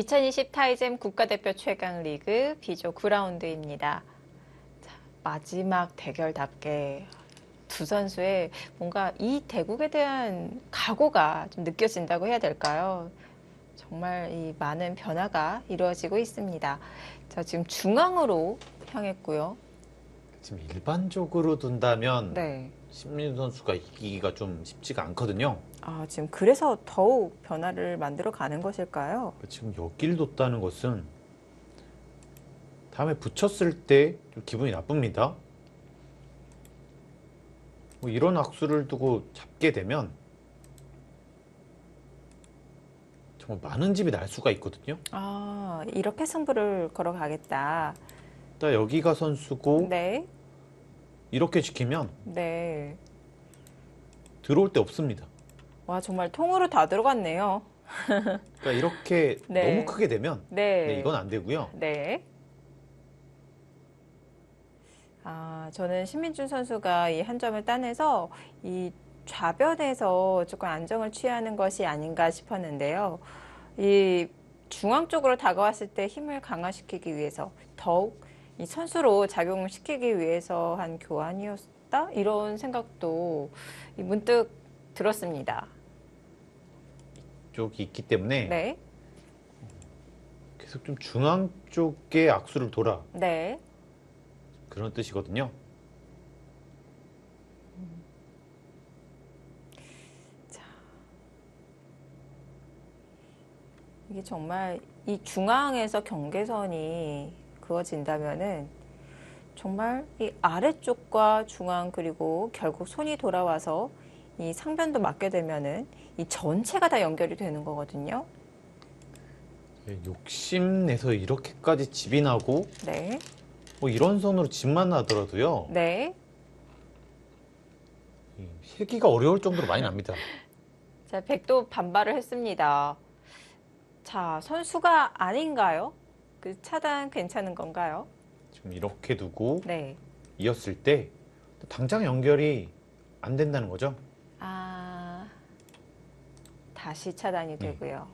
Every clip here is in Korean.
2020 타이젠 국가대표 최강 리그 B조 9라운드입니다. 마지막 대결답게 두 선수의 뭔가 이 대국에 대한 각오가 좀 느껴진다고 해야 될까요? 정말 이 많은 변화가 이루어지고 있습니다. 자, 지금 중앙으로 향했고요. 지금 일반적으로 둔다면 네. 신민우 선수가 이기기가 좀 쉽지가 않거든요. 아, 지금 그래서 더욱 변화를 만들어 가는 것일까요? 지금 여길 뒀다는 것은 다음에 붙였을 때 좀 기분이 나쁩니다. 뭐 이런 악수를 두고 잡게 되면 정말 많은 집이 날 수가 있거든요. 아, 이렇게 승부를 걸어가겠다. 일단 여기가 선수고 네. 이렇게 지키면 네. 들어올 데 없습니다. 와, 정말 통으로 다 들어갔네요. 그러니까 이렇게 네. 너무 크게 되면 네. 이건 안 되고요. 네. 아, 저는 신민준 선수가 이 한 점을 따내서 이 좌변에서 조금 안정을 취하는 것이 아닌가 싶었는데요. 이 중앙 쪽으로 다가왔을 때 힘을 강화시키기 위해서 더욱 이 선수로 작용을 시키기 위해서 한 교환이었다? 이런 생각도 문득 들었습니다. 쪽이 있기 때문에 네. 계속 좀 중앙 쪽에 악수를 돌아 네. 그런 뜻이거든요. 이게 정말 이 중앙에서 경계선이 그어진다면은 정말 이 아래쪽과 중앙 그리고 결국 손이 돌아와서 이 상변도 맞게 되면은 이 전체가 다 연결이 되는 거거든요. 욕심내서 이렇게까지 집이 나고 네. 뭐 이런 선으로 집만 나더라도요. 네. 실기가 어려울 정도로 많이 납니다. 자, 백도 반발을 했습니다. 자, 선수가 아닌가요? 그 차단 괜찮은 건가요? 지금 이렇게 두고 네. 이었을 때 당장 연결이 안 된다는 거죠. 아, 다시 차단이 되고요.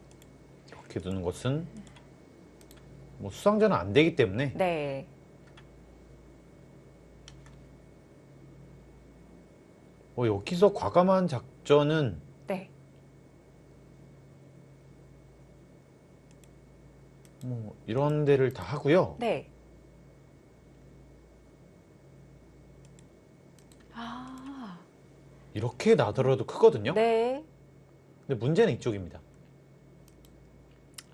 이렇게 두는 것은 뭐 수상전은 안 되기 때문에 네. 뭐 여기서 과감한 작전은 네. 뭐 이런 데를 다 하고요. 네. 아, 이렇게 나더라도 크거든요. 네. 근데 문제는 이쪽입니다.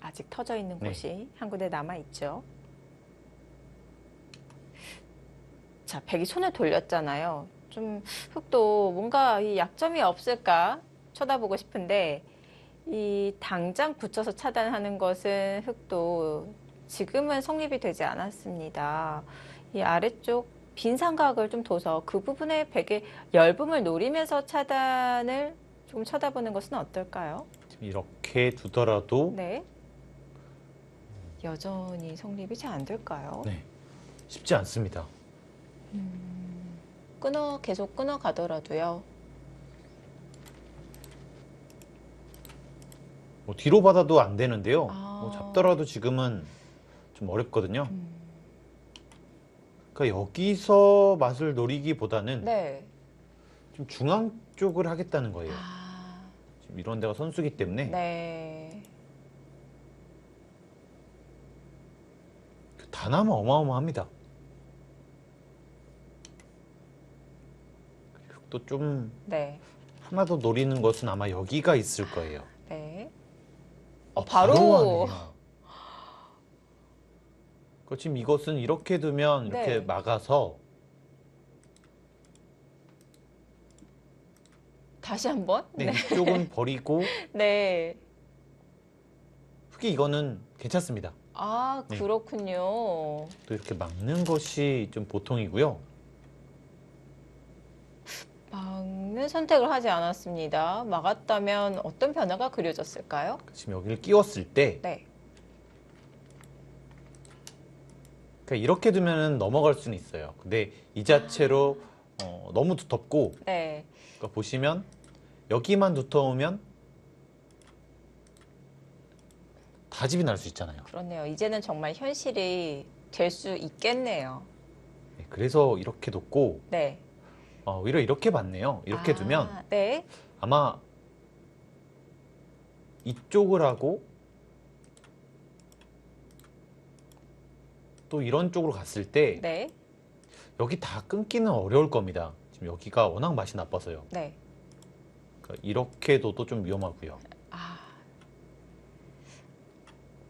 아직 터져 있는 네. 곳이 한 군데 남아 있죠. 자, 백이 손을 돌렸잖아요. 좀 흑도 뭔가 이 약점이 없을까 쳐다보고 싶은데 이 당장 붙여서 차단하는 것은 흑도 지금은 성립이 되지 않았습니다. 이 아래쪽 빈 삼각을 좀 둬서 그 부분에 백의 열분을 노리면서 차단을 조금 쳐다보는 것은 어떨까요? 지금 이렇게 두더라도 네. 여전히 성립이 잘 안 될까요? 네, 쉽지 않습니다. 계속 끊어 가더라도요. 뭐 뒤로 받아도 안 되는데요. 아. 뭐 잡더라도 지금은 좀 어렵거든요. 그러니까 여기서 맛을 노리기보다는 네. 좀 중앙 쪽을 하겠다는 거예요. 아, 지금 이런 데가 선수기 때문에 네. 단함은 어마어마합니다. 또 좀 네. 하나 더 노리는 것은 아마 여기가 있을 거예요. 네. 바로 바로. 하네요. 지금 이것은 이렇게 두면 이렇게 네. 막아서 다시 한번? 네, 이쪽은 버리고 네. 흑이 이거는 괜찮습니다. 아, 네. 그렇군요. 또 이렇게 막는 것이 좀 보통이고요. 막는 선택을 하지 않았습니다. 막았다면 어떤 변화가 그려졌을까요? 지금 여기를 끼웠을 때 네. 그러니까 이렇게 두면 넘어갈 수는 있어요. 근데 이 자체로 너무 두텁고 네. 그러니까 보시면 여기만 두터우면 4집이 날 수 있잖아요. 그렇네요. 이제는 정말 현실이 될 수 있겠네요. 네, 그래서 이렇게 뒀고 네. 오히려 이렇게 봤네요. 이렇게 두면 네. 아마 이쪽을 하고 또 이런 쪽으로 갔을 때 네. 여기 다 끊기는 어려울 겁니다. 지금 여기가 워낙 맛이 나빠서요. 네. 그러니까 이렇게 둬도 좀 위험하고요.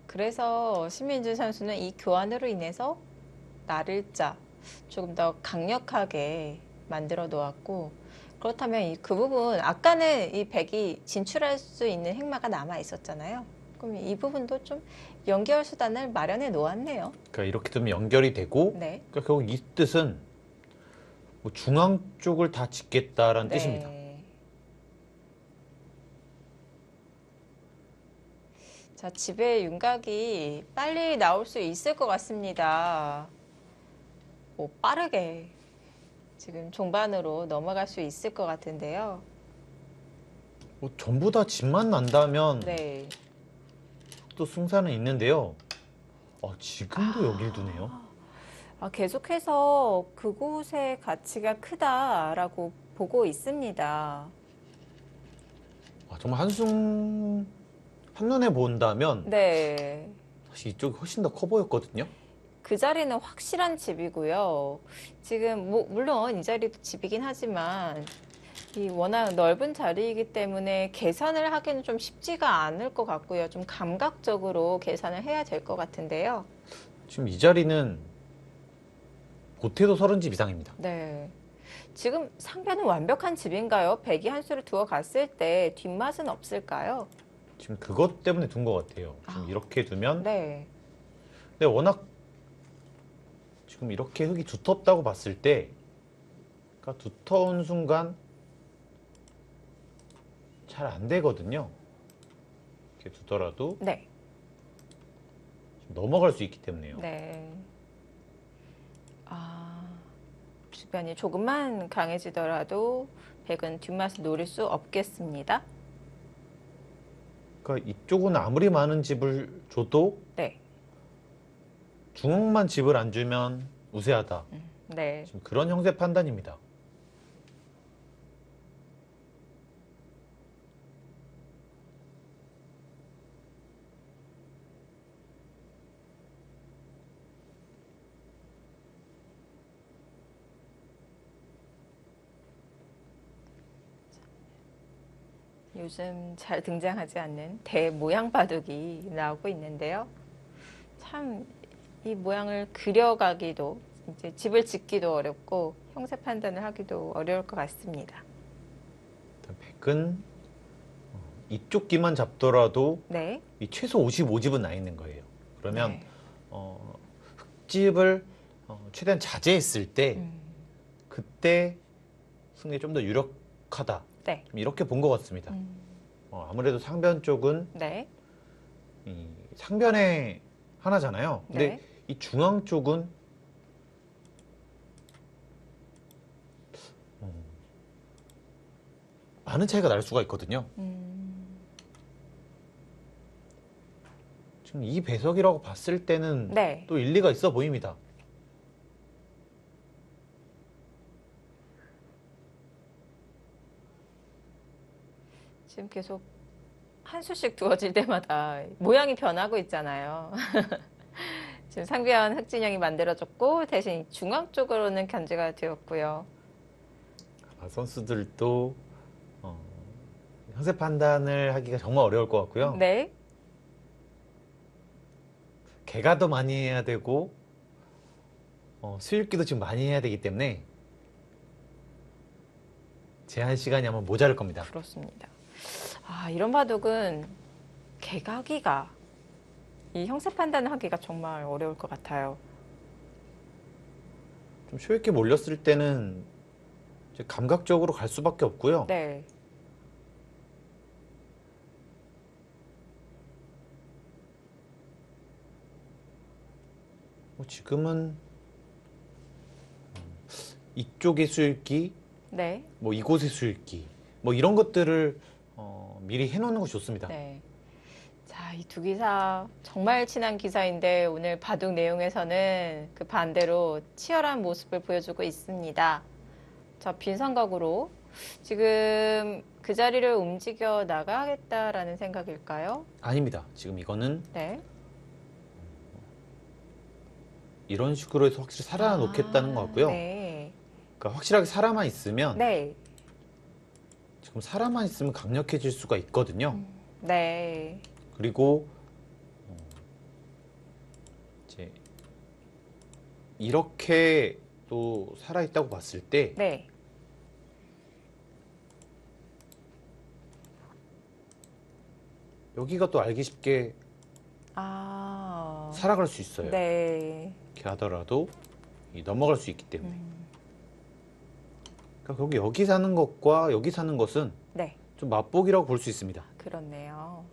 그래서 신민주 선수는 이 교환으로 인해서 나를자 조금 더 강력하게 만들어 놓았고, 그렇다면 그 부분 아까는 이 백이 진출할 수 있는 행마가 남아 있었잖아요. 그럼 이 부분도 좀 연결 수단을 마련해 놓았네요. 그러니까 이렇게 두면 연결이 되고 네. 그러니까 결국 이 뜻은 뭐 중앙 쪽을 다 짓겠다라는 네. 뜻입니다. 자, 집에 윤곽이 빨리 나올 수 있을 것 같습니다. 빠르게 지금 종반으로 넘어갈 수 있을 것 같은데요. 뭐 전부 다 집만 난다면 네. 또 승산은 있는데요. 지금도 여길 두네요. 계속해서 그곳의 가치가 크다라고 보고 있습니다. 정말 한눈에 본다면 네. 사실 이쪽이 훨씬 더 커 보였거든요. 그 자리는 확실한 집이고요. 지금 물론 이 자리도 집이긴 하지만 이 워낙 넓은 자리이기 때문에 계산을 하기는 좀 쉽지가 않을 것 같고요. 좀 감각적으로 계산을 해야 될 것 같은데요. 지금 이 자리는 못해도 30집 이상입니다. 네. 지금 상변은 완벽한 집인가요? 백이 한 수를 두어 갔을 때 뒷맛은 없을까요? 지금 그것 때문에 둔 것 같아요. 지금 이렇게 두면 네. 근데 워낙 지금 이렇게 흙이 두텁다고 봤을 때 그러니까 두터운 순간 잘 안 되거든요. 이렇게 두더라도 네. 넘어갈 수 있기 때문에요. 네. 주변이 조금만 강해지더라도 백은 뒷맛을 노릴 수 없겠습니다. 그러니까 이쪽은 아무리 많은 집을 줘도 네. 중앙만 집을 안 주면 우세하다. 네. 지금 그런 형세 판단입니다. 요즘 잘 등장하지 않는 대모양 바둑이 나오고 있는데요. 참 이 모양을 그려가기도 이제 집을 짓기도 어렵고 형세 판단을 하기도 어려울 것 같습니다. 일단 백은 이쪽 끼만 잡더라도 네. 이 최소 55집은 나 있는 거예요. 그러면 네. 흙집을 최대한 자제했을 때 그때 승리에 좀 더 유력하다. 네. 좀 이렇게 본 것 같습니다. 아무래도 상변 쪽은 네. 이 상변에 하나잖아요. 근데 네. 이 중앙 쪽은 많은 차이가 날 수가 있거든요. 지금 이 배석이라고 봤을 때는 네. 또 일리가 있어 보입니다. 지금 계속 한 수씩 두어질 때마다 모양이 변하고 있잖아요. 지금 상변 흑진영이 만들어졌고 대신 중앙 쪽으로는 견제가 되었고요. 선수들도 형세 판단을 하기가 정말 어려울 것 같고요. 네. 개가도 많이 해야 되고 수읽기도 지금 많이 해야 되기 때문에 제한 시간이 아마 모자랄 겁니다. 그렇습니다. 이런 바둑은 개가기가 이 형세 판단을 하기가 정말 어려울 것 같아요. 좀 쇼있게 몰렸을 때는 이제 감각적으로 갈 수밖에 없고요. 네. 지금은 이쪽의 수읽기, 네. 뭐 이곳의 수읽기, 뭐 이런 것들을 미리 해놓는 것이 좋습니다. 네. 자, 이 두 기사 정말 친한 기사인데 오늘 바둑 내용에서는 그 반대로 치열한 모습을 보여주고 있습니다. 자, 빈삼각으로 지금 그 자리를 움직여 나가겠다라는 생각일까요? 아닙니다. 지금 이거는 네. 이런 식으로 해서 확실히 살아놓겠다는 것 같고요. 네. 그러니까 확실하게 살아만 있으면 네. 지금 살아만 있으면 강력해질 수가 있거든요. 네. 그리고 이제 이렇게 또 살아있다고 봤을 때 네. 여기가 또 알기 쉽게 아. 살아갈 수 있어요. 네. 이렇게 하더라도 넘어갈 수 있기 때문에. 그러니까 여기 사는 것과 여기 사는 것은 네. 좀 맛보기라고 볼 수 있습니다. 그렇네요.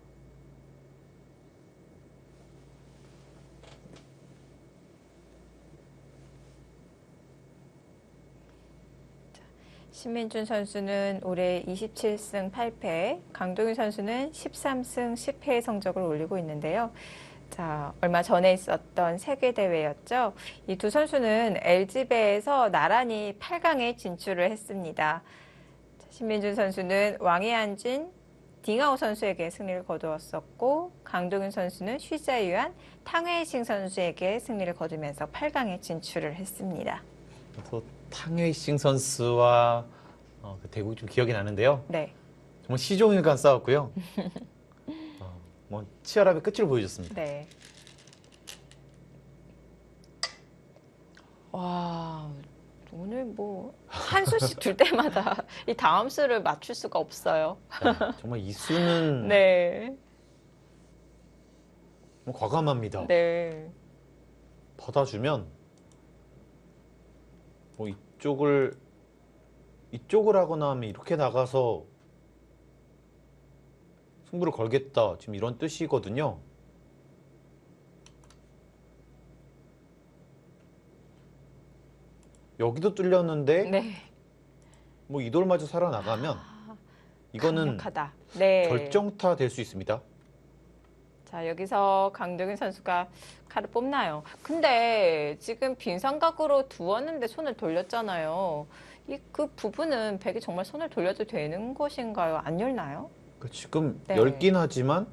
신민준 선수는 올해 27승 8패, 강동윤 선수는 13승 10패의 성적을 올리고 있는데요. 자, 얼마 전에 있었던 세계대회였죠. 이 두 선수는 LG배에서 나란히 8강에 진출을 했습니다. 자, 신민준 선수는 왕해안진 딩하오 선수에게 승리를 거두었었고, 강동윤 선수는 쉬자유안 탕웨이싱 선수에게 승리를 거두면서 8강에 진출을 했습니다. 또 탕웨이싱 선수와 그 대국이 좀 기억이 나는데요. 네. 정말 시종일관 싸웠고요. 뭐 치열함의 끝을 보여줬습니다. 네. 와, 오늘 뭐 한 수씩 둘 때마다 이 다음 수를 맞출 수가 없어요. 야, 정말 이 수는 네. 뭐 과감합니다. 네. 받아주면 뭐 이쪽을 하거나 하면 이렇게 나가서 승부를 걸겠다, 지금 이런 뜻이거든요. 여기도 뚫렸는데 네. 뭐 이 돌마저 살아나가면 이거는 강력하다. 네. 결정타 될 수 있습니다. 자, 여기서 강동윤 선수가 칼을 뽑나요? 근데 지금 빈삼각으로 두었는데 손을 돌렸잖아요. 그 부분은 백이 정말 손을 돌려도 되는 것인가요? 안 열나요? 지금 네. 열긴 하지만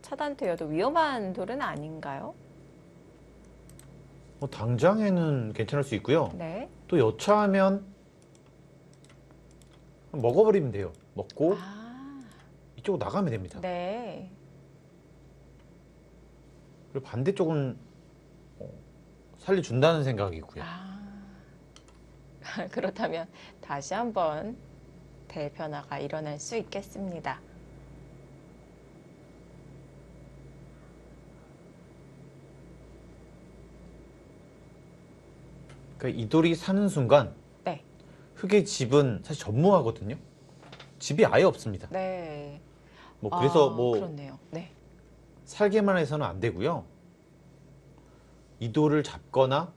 차단되어도 위험한 돌은 아닌가요? 뭐 당장에는 괜찮을 수 있고요. 네. 또 여차하면 먹어버리면 돼요. 먹고 이쪽으로 나가면 됩니다. 네. 그리고 반대쪽은 살려준다는 생각이고요. 그렇다면 다시 한번 대변화가 일어날 수 있겠습니다. 그러니까 이 돌이 사는 순간 네. 흑의 집은 사실 전무하거든요. 집이 아예 없습니다. 네. 뭐 그래서 뭐 그렇네요. 네. 살게만 해서는 안 되고요. 이 돌을 잡거나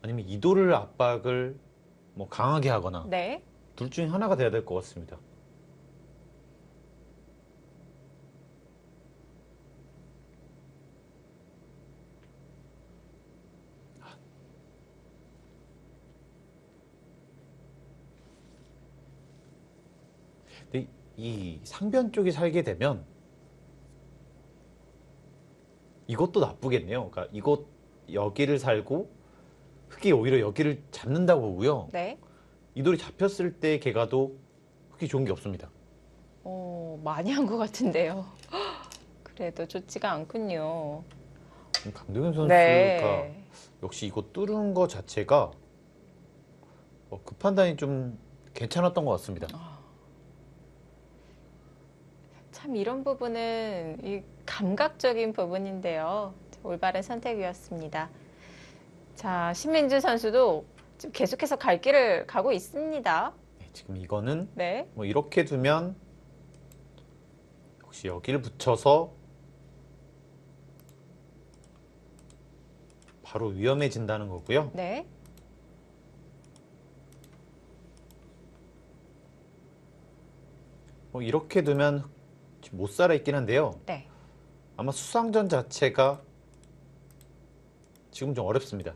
아니면 이 돌을 압박을 뭐 강하게 하거나 네. 둘 중에 하나가 돼야 될 것 같습니다. 근데 이 상변 쪽이 살게 되면 이것도 나쁘겠네요. 그러니까 이곳 여기를 살고 흑이 오히려 여기를 잡는다고 보고요. 네. 이 돌이 잡혔을 때 개가도 흑이 좋은 게 없습니다. 많이 한 것 같은데요. 그래도 좋지가 않군요. 강동윤 선수가 네. 역시 이거 뚫은 거 자체가 그 판단이 좀 괜찮았던 것 같습니다. 참 이런 부분은 이 감각적인 부분인데요. 올바른 선택이었습니다. 자, 신민준 선수도 지금 계속해서 갈 길을 가고 있습니다. 네, 지금 이거는 네. 뭐 이렇게 두면 역시 여기를 붙여서 바로 위험해진다는 거고요. 네. 뭐 이렇게 두면 지금 못 살아 있긴 한데요. 네. 아마 수상전 자체가 지금 좀 어렵습니다.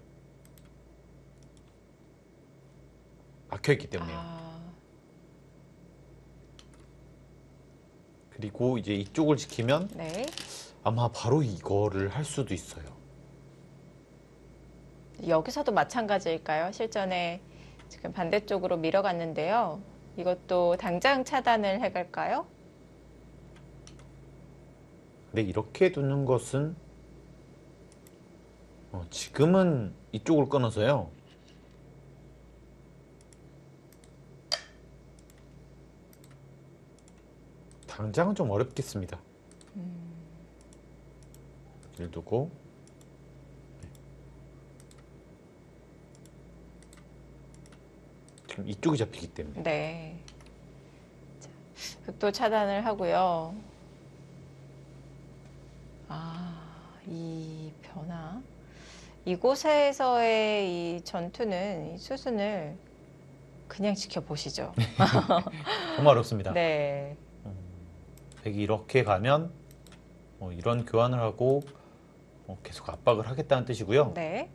막혀 있기 때문에요. 아, 그리고 이제 이쪽을 지키면 네. 아마 바로 이거를 할 수도 있어요. 여기서도 마찬가지일까요? 실전에 지금 반대쪽으로 밀어갔는데요. 이것도 당장 차단을 해갈까요? 근데 이렇게 두는 것은 지금은 이쪽을 끊어서요. 당장은 좀 어렵겠습니다. 를 두고 지금 이쪽이 잡히기 때문에 네. 자, 극도 차단을 하고요. 아, 이 변화. 이곳에서의 이 전투는, 이 수순을 그냥 지켜보시죠. 정말 어렵습니다. 네. 백이 이렇게 가면 이런 교환을 하고 계속 압박을 하겠다는 뜻이고요. 네.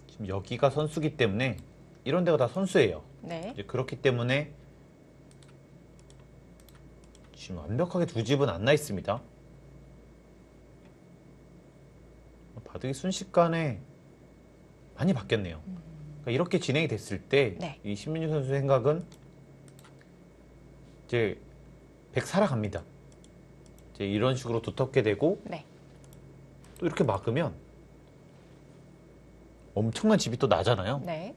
지금 여기가 선수기 때문에 이런 데가 다 선수예요. 네. 이제 그렇기 때문에 지금 완벽하게 두 집은 안 나 있습니다. 바둑이 순식간에 많이 바뀌었네요. 그러니까 이렇게 진행이 됐을 때 네. 이 신민주 선수의 생각은 이제 백 살아갑니다. 이제 이런 식으로 두텁게 되고 네. 또 이렇게 막으면 엄청난 집이 또 나잖아요. 네.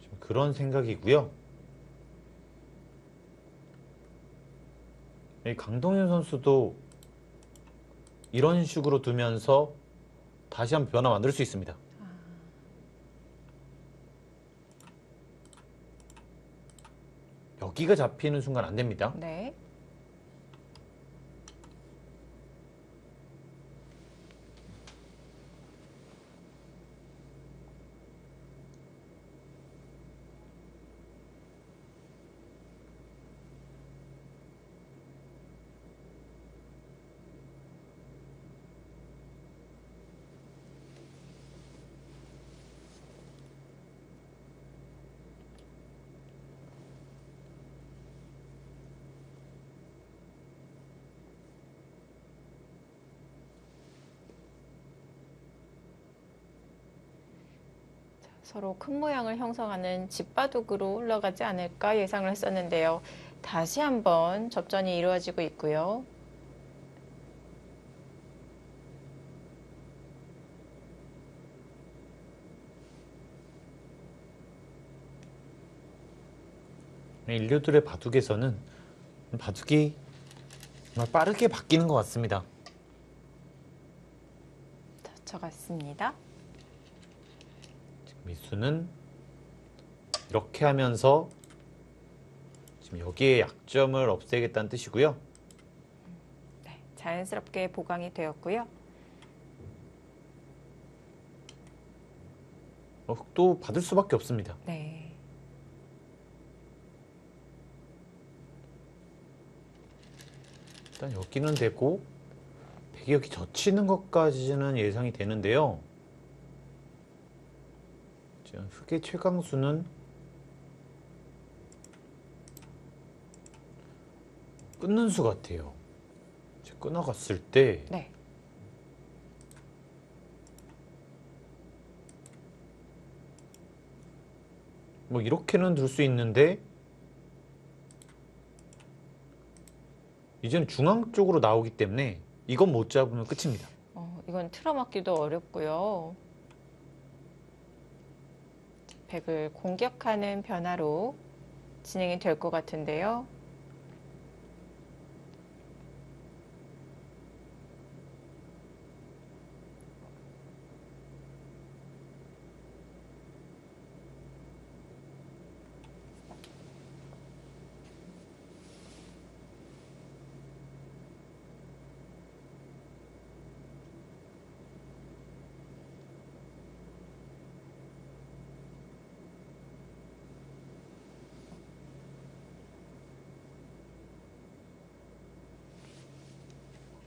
지금 그런 생각이고요. 이 강동윤 선수도 이런 식으로 두면서 다시 한번 변화 만들 수 있습니다. 여기가 잡히는 순간 안 됩니다. 네. 서로 큰 모양을 형성하는 집바둑으로 흘러가지 않을까 예상을 했었는데요. 다시 한번 접전이 이루어지고 있고요. 인류들의 바둑에서는 바둑이 정말 빠르게 바뀌는 것 같습니다. 젖혀갔습니다. 지금 미수는 이렇게 하면서 지금 여기에 약점을 없애겠다는 뜻이고요. 네, 자연스럽게 보강이 되었고요. 흑도 받을 수밖에 없습니다. 네. 일단 여기는 되고 백이 여기 젖히는 것까지는 예상이 되는데요. 지금 흑의 최강수는 끊는 수 같아요. 이제 끊어갔을 때 네. 뭐 이렇게는 둘 수 있는데 이제는 중앙 쪽으로 나오기 때문에 이건 못 잡으면 끝입니다. 이건 틀어막기도 어렵고요. 백을 공격하는 변화로 진행이 될 것 같은데요.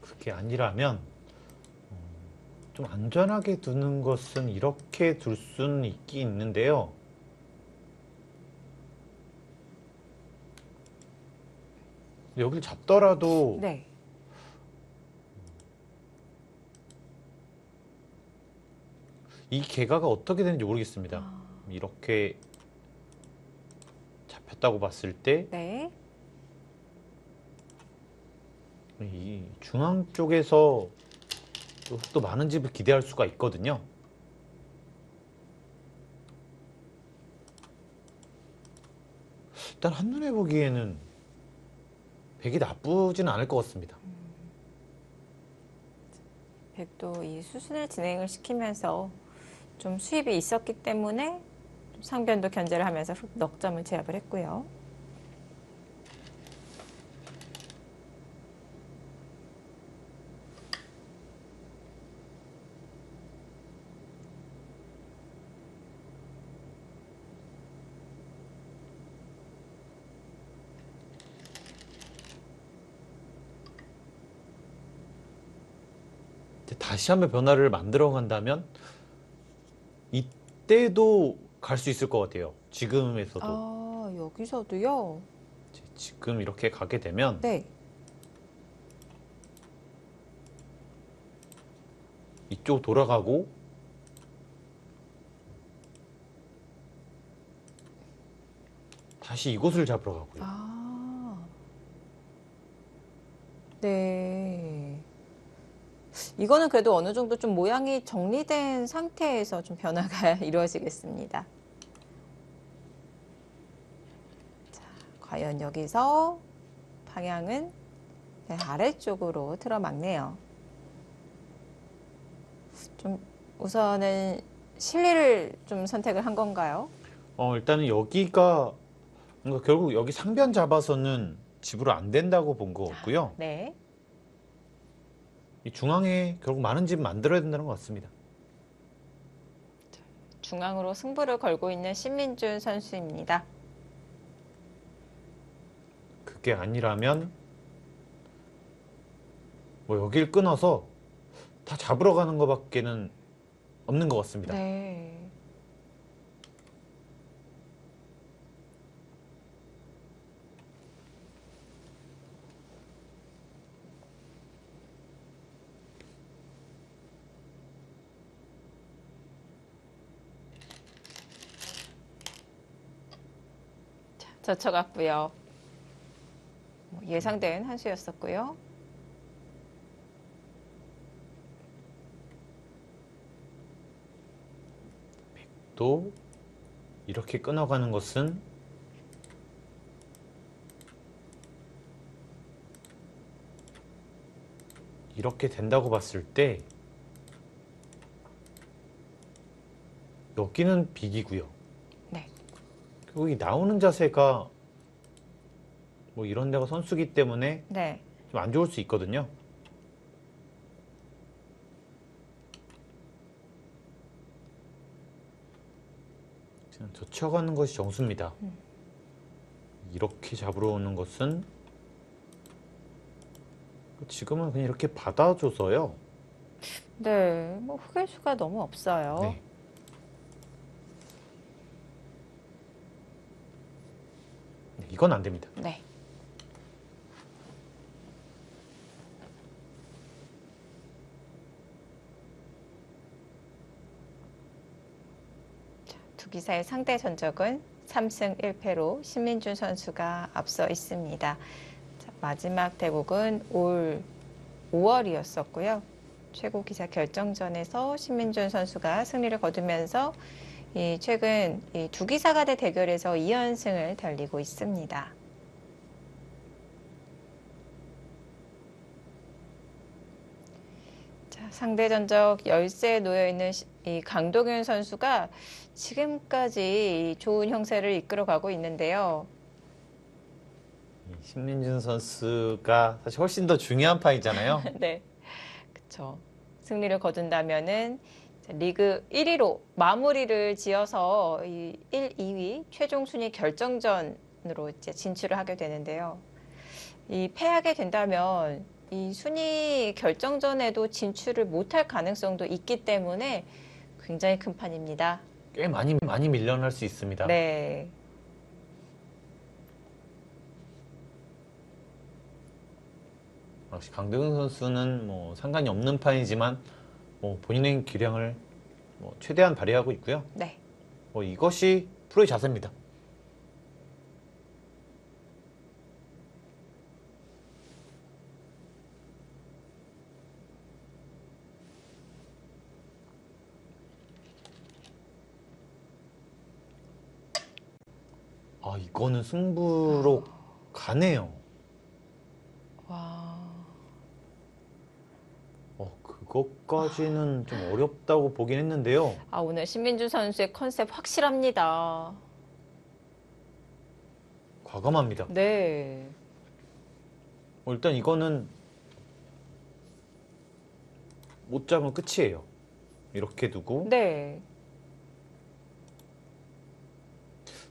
그게 아니라면 좀 안전하게 두는 것은 이렇게 둘 수는 있긴 있는데요. 여길 잡더라도 네. 이 개가가 어떻게 되는지 모르겠습니다. 아, 이렇게 잡혔다고 봤을 때 네. 이 중앙 쪽에서 또 많은 집을 기대할 수가 있거든요. 일단 한눈에 보기에는 백이 나쁘지는 않을 것 같습니다. 백도 이 수순을 진행을 시키면서 좀 수입이 있었기 때문에 상변도 견제를 하면서 흑 넉점을 제압을 했고요. 이제 다시 한번 변화를 만들어 간다면 이때도 갈 수 있을 것 같아요. 지금에서도. 아, 여기서도요? 지금 이렇게 가게 되면 네. 이쪽 돌아가고 다시 이곳을 잡으러 가고요. 아, 네. 이거는 그래도 어느 정도 좀 모양이 정리된 상태에서 좀 변화가 이루어지겠습니다. 자, 과연 여기서 방향은 네, 아래쪽으로 틀어막네요. 좀 우선은 실리를 좀 선택을 한 건가요? 일단은 여기가 뭔가 결국 여기 상변 잡아서는 집으로 안 된다고 본 것 같고요. 네. 이 중앙에 결국 많은 집 만들어야 된다는 것 같습니다. 중앙으로 승부를 걸고 있는 신민준 선수입니다. 그게 아니라면 뭐 여길 끊어서 다 잡으러 가는 것밖에는 없는 것 같습니다. 네. 자, 젖혀갔고요. 예상된 한 수였었고요. 또 이렇게 끊어가는 것은 이렇게 된다고 봤을 때 여기는 빅이고요. 네. 그리고 이 나오는 자세가 뭐 이런 데가 선수기 때문에 네. 좀 안 좋을 수 있거든요. 그냥 젖혀가는 것이 정수입니다. 이렇게 잡으러 오는 것은 지금은 그냥 이렇게 받아줘서요. 네. 뭐 흑의 수가 너무 없어요. 네. 네, 이건 안 됩니다. 네. 자, 두 기사의 상대 전적은 3승 1패로 신민준 선수가 앞서 있습니다. 자, 마지막 대국은 올 5월이었었고요. 최고 기사 결정전에서 신민준 선수가 승리를 거두면서 최근 이 두 기사 간의 대결에서 2연승을 달리고 있습니다. 자, 상대 전적 열세에 놓여 있는 이 강동윤 선수가 지금까지 좋은 형세를 이끌어가고 있는데요. 신민준 선수가 사실 훨씬 더 중요한 판이잖아요. 네, 그렇죠. 승리를 거둔다면은 리그 1위로 마무리를 지어서 이 1, 2위 최종 순위 결정전으로 이제 진출을 하게 되는데요. 이 패하게 된다면 이 순위 결정전에도 진출을 못할 가능성도 있기 때문에 굉장히 큰 판입니다. 꽤 많이 밀려날 수 있습니다. 네. 역시 강등훈 선수는 뭐 상관이 없는 판이지만 뭐 본인의 기량을 뭐 최대한 발휘하고 있고요. 네. 뭐 이것이 프로의 자세입니다. 아, 이거는 승부로 가네요. 와. 그것까지는 좀 어렵다고 보긴 했는데요. 아, 오늘 신민주 선수의 컨셉 확실합니다. 과감합니다. 네. 일단 이거는 못 잡으면 끝이에요. 이렇게 두고 네.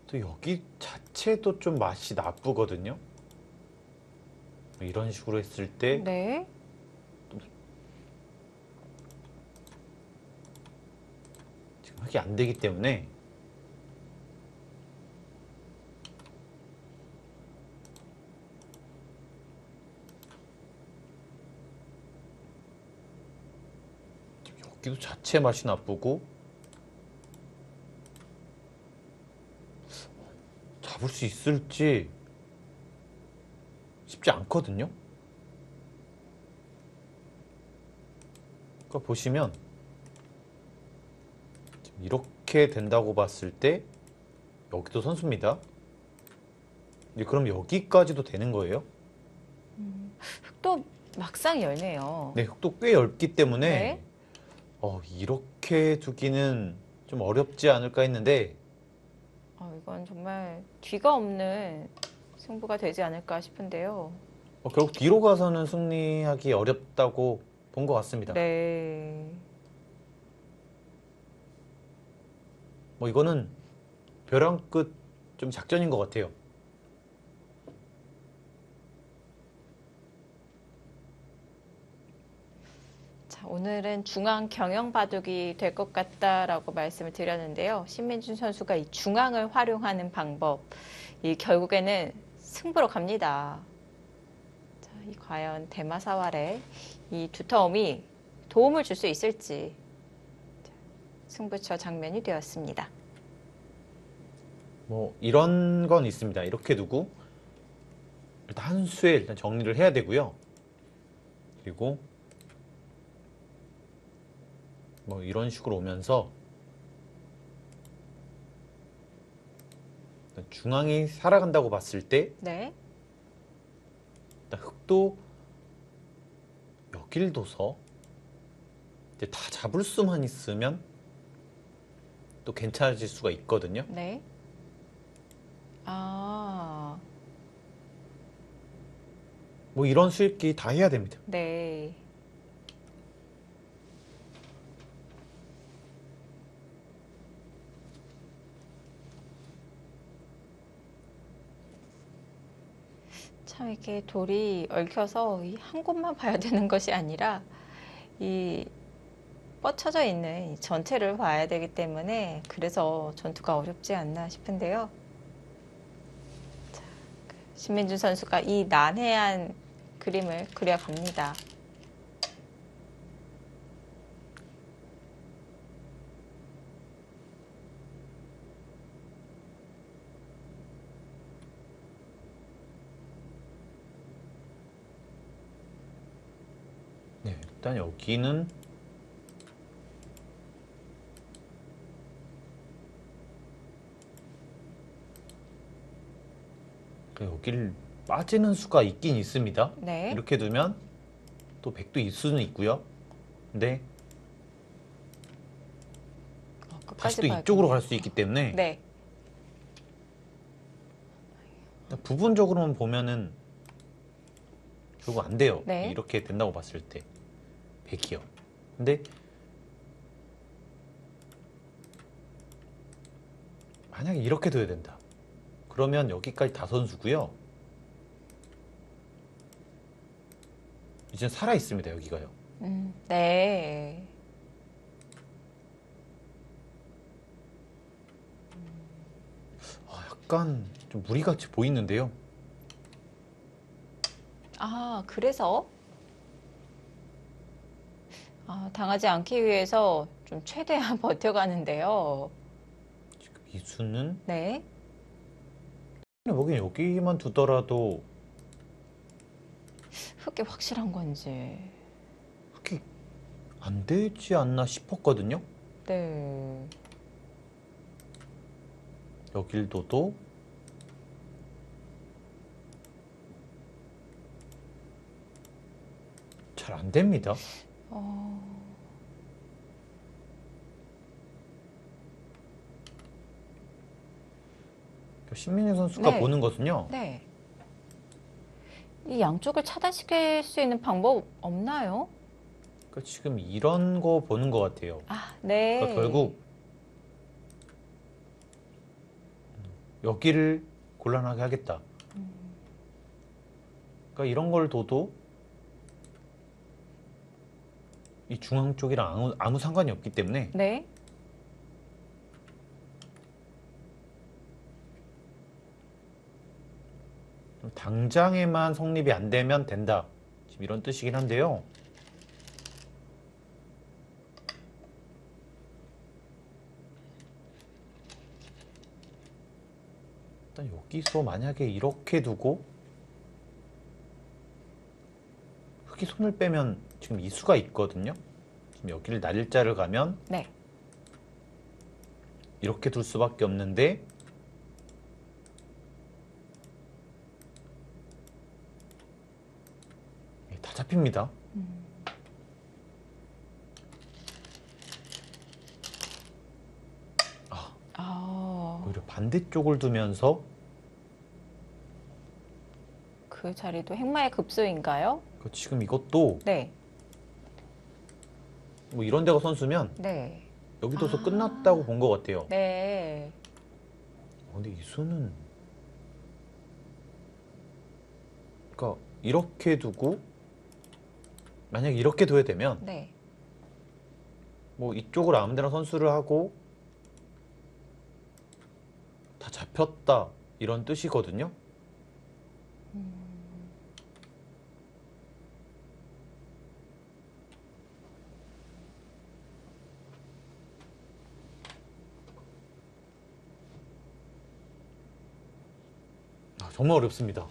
또 여기 자체도 좀 맛이 나쁘거든요. 이런 식으로 했을 때 네. 지금 하기 안 되기 때문에 여기도 자체 맛이 나쁘고 잡을 수 있을지 쉽지 않거든요. 그러니까 보시면 지금 이렇게 된다고 봤을 때 여기도 선수입니다. 이제 그럼 여기까지도 되는 거예요. 또 막상 열네요. 네, 흙도 꽤 얇기 때문에 네. 이렇게 두기는 좀 어렵지 않을까 했는데 이건 정말 뒤가 없는 승부가 되지 않을까 싶은데요. 결국 뒤로 가서는 승리하기 어렵다고 본 것 같습니다. 네. 뭐 이거는 벼랑 끝 좀 작전인 것 같아요. 자, 오늘은 중앙 경영 바둑이 될 것 같다라고 말씀을 드렸는데요. 신민준 선수가 이 중앙을 활용하는 방법, 이 결국에는 승부로 갑니다. 자, 이 과연 대마사활의 이 두터움이 도움을 줄 수 있을지 승부처 장면이 되었습니다. 뭐 이런 건 있습니다. 이렇게 두고 일단 한 수에 일단 정리를 해야 되고요. 그리고 뭐 이런 식으로 오면서 일단 중앙이 살아간다고 봤을 때 네. 일단 흙도 여길 둬서 이제 다 잡을 수만 있으면 또 괜찮아질 수가 있거든요. 네. 아, 뭐 이런 수익기 다 해야 됩니다. 네. 참 이렇게 돌이 얽혀서 이 한 곳만 봐야 되는 것이 아니라 이 뻗쳐져 있는 이 전체를 봐야 되기 때문에 그래서 전투가 어렵지 않나 싶은데요. 자, 신민준 선수가 이 난해한 그림을 그려갑니다. 네, 일단 여기는 여길 빠지는 수가 있긴 있습니다. 네. 이렇게 두면 또 100도 있을 수는 있고요. 근데 끝까지 다시 또 봐야 이쪽으로 되네요. 갈 수 있기 때문에 네. 부분적으로만 보면은 결국 안 돼요. 네. 이렇게 된다고 봤을 때 100이요. 근데 만약에 이렇게 둬야 된다. 그러면 여기까지 다 선수고요. 이제 살아 있습니다. 여기가요. 네. 약간 좀 무리같이 보이는데요. 아, 그래서 당하지 않기 위해서 좀 최대한 버텨가는데요. 지금 이 수는 네. 보기엔 여기만 두더라도 흙이 확실한 건지. 흑이 안 되지 않나 싶었거든요. 네. 여길 둬도 잘 안 됩니다. 어, 신민희 선수가 네. 보는 것은요. 네. 이 양쪽을 차단시킬 수 있는 방법 없나요? 그러니까 지금 이런 거 보는 것 같아요. 아, 네. 그러니까 결국 여기를 곤란하게 하겠다. 그러니까 이런 걸 둬도 이 중앙 쪽이랑 아무 상관이 없기 때문에 네. 당장에만 성립이 안 되면 된다. 지금 이런 뜻이긴 한데요. 일단 여기서 만약에 이렇게 두고 흙이 손을 빼면 지금 이 수가 있거든요. 지금 여기를 날짜를 가면 네. 이렇게 둘 수밖에 없는데 다 잡힙니다. 아, 오히려 반대쪽을 두면서 그 자리도 행마의 급소인가요? 지금 이것도 네. 뭐 이런 데가 선수면 네. 여기 둬서 끝났다고 본 것 같아요. 네. 근데 이 수는 그러니까 이렇게 두고 만약 이렇게 둬야 되면 네. 뭐 이쪽으로 아무 데나 선수를 하고 다 잡혔다 이런 뜻이거든요. 정말 어렵습니다.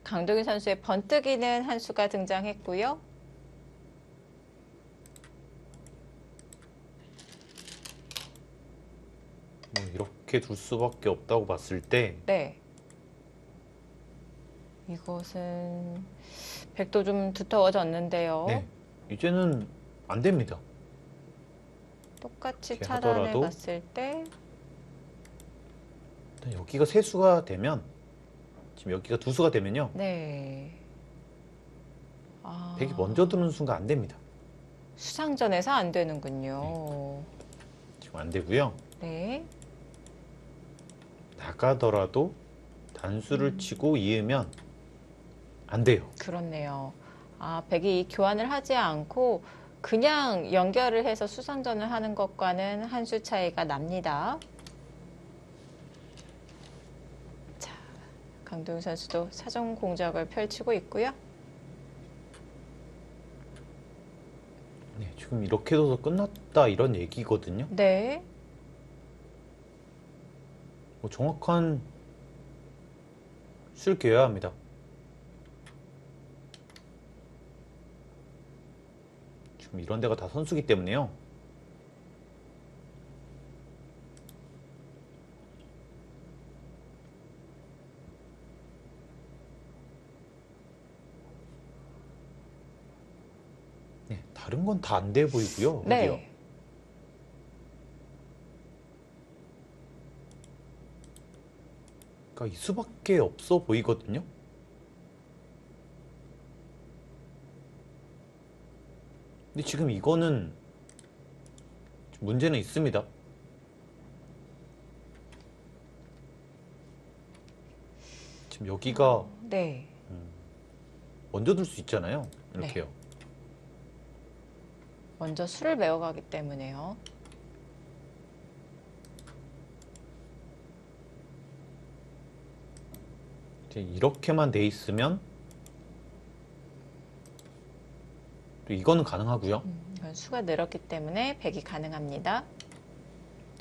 강동희 선수의 번뜩이는 한 수가 등장했고요. 뭐 이렇게 둘 수밖에 없다고 봤을 때 네. 이것은 백도 좀 두터워졌는데요. 네, 이제는 안 됩니다. 똑같이 이렇게 차단해 하더라도 봤을 때 일단 여기가 세 수가 되면 지금 여기가 두 수가 되면요. 네. 백이 먼저 드는 순간 안 됩니다. 수상전에서 안 되는군요. 지금 안 되고요. 네. 나가더라도 단수를 치고 이으면 안 돼요. 그렇네요. 백이 교환을 하지 않고 그냥 연결을 해서 수상전을 하는 것과는 한 수 차이가 납니다. 자, 강동희 선수도 사전 공작을 펼치고 있고요. 네, 지금 이렇게 둬서 끝났다 이런 얘기거든요. 네. 뭐 정확한 수를 깨야 합니다. 지금 이런 데가 다 선수기 때문에요. 네, 다른 건 다 안 돼 보이고요. 여기요. 네. 그러니까 이 수밖에 없어 보이거든요. 근데 지금 이거는 문제는 있습니다. 지금 여기가 네. 먼저 둘 수 있잖아요. 네. 이렇게요. 먼저 수를 메워가기 때문에요. 이제 이렇게만 돼 있으면 또 이거는 가능하고요. 이건 수가 늘었기 때문에 백이 가능합니다.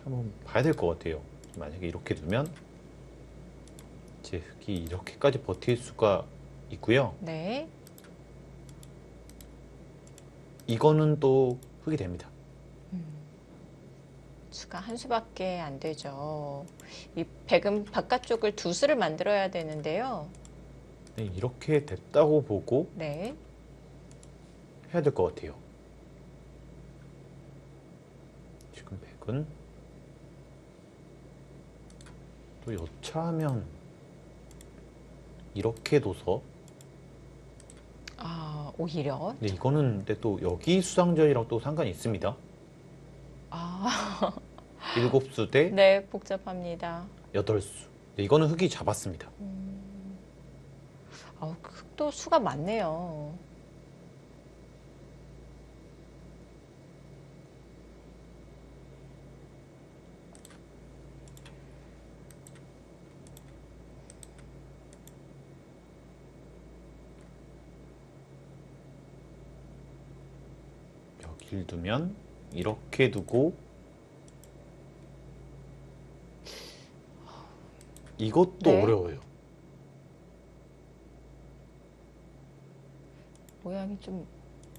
한번 봐야 될 것 같아요. 만약에 이렇게 두면 이제 흙이 이렇게까지 버틸 수가 있고요. 네. 이거는 또 흙이 됩니다. 수가 한 수밖에 안 되죠. 이 백은 바깥쪽을 두 수를 만들어야 되는데요. 네, 이렇게 됐다고 보고 네. 해야 될 것 같아요. 지금 백은 또 여차하면 이렇게 둬서 아, 오히려. 근데 이거는 근데 또 여기 수상전이랑 또 상관이 있습니다. 아, 7수 대 네, 복잡합니다. 8수. 이거는 흙이 잡았습니다. 또 수가 많네요. 여기를 두면 이렇게 두고 이것도 네. 어려워요. 모양이 좀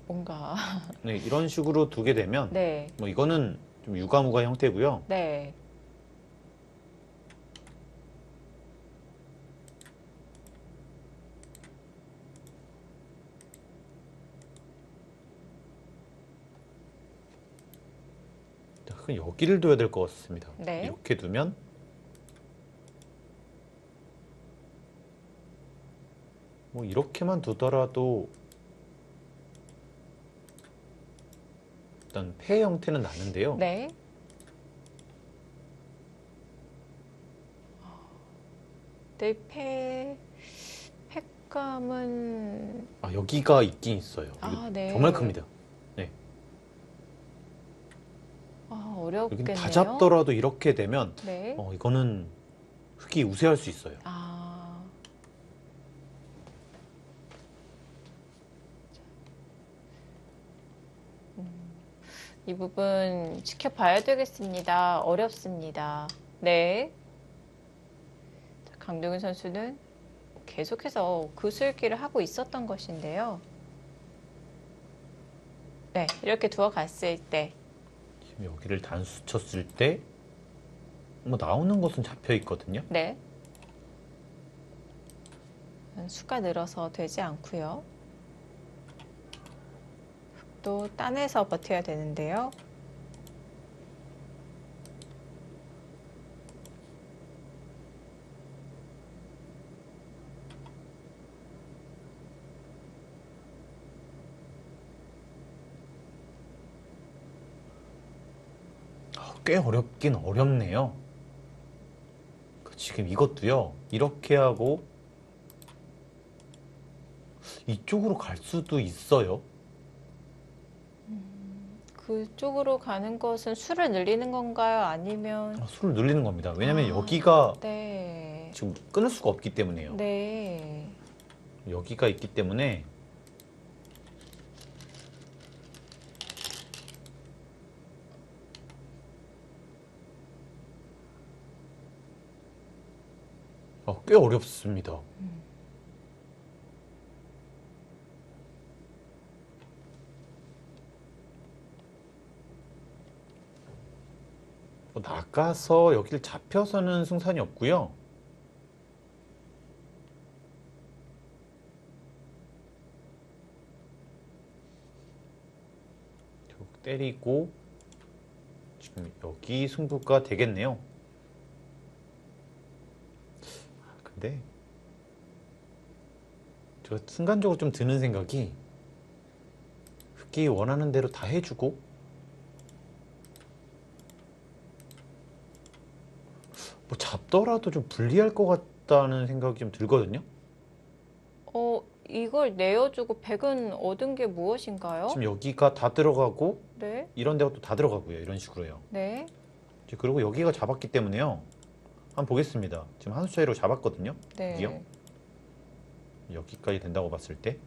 뭔가. 네, 이런 식으로 두게 되면 네, 뭐 이거는 좀 유가무가 형태고요. 네. 흙은 여기를 둬야 될 것 같습니다. 네. 이렇게 두면 뭐 이렇게만 두더라도 일단 폐 형태는 나는데요. 네. 네, 팩감은. 아, 여기가 있긴 있어요. 이거 아, 네. 정말 큽니다. 네. 아, 여기 어렵겠네요. 다 잡더라도 이렇게 되면 네. 이거는 흙이 우세할 수 있어요. 아. 이 부분 지켜봐야 되겠습니다. 어렵습니다. 네. 자, 강동윤 선수는 계속해서 구슬기를 하고 있었던 것인데요. 네, 이렇게 두어 갔을 때, 지금 여기를 단수 쳤을 때 뭐 나오는 것은 잡혀 있거든요. 네. 수가 늘어서 되지 않고요. 또 따내서 버텨야 되는데요. 꽤 어렵긴 어렵네요. 지금 이것도요. 이렇게 하고 이쪽으로 갈 수도 있어요. 그쪽으로 가는 것은 수를 늘리는 건가요? 아니면 수를 늘리는 겁니다. 왜냐면 아, 여기가 네. 지금 끊을 수가 없기 때문에요. 네. 여기가 있기 때문에 꽤 어렵습니다. 나가서 여기를 잡혀서는 승산이 없고요. 결국 때리고 지금 여기 승부가 되겠네요. 근데 제가 순간적으로 좀 드는 생각이 흑이 원하는 대로 다 해주고 뭐 잡더라도 좀 불리할 것 같다는 생각이 좀 들거든요. 이걸 내어주고 백은 얻은 게 무엇인가요? 지금 여기가 다 들어가고 네, 이런 데가 또 다 들어가고요. 이런 식으로요. 네, 그리고 여기가 잡았기 때문에요. 한번 보겠습니다. 지금 한 수 차이로 잡았거든요. 여기요. 네. 여기까지 된다고 봤을 때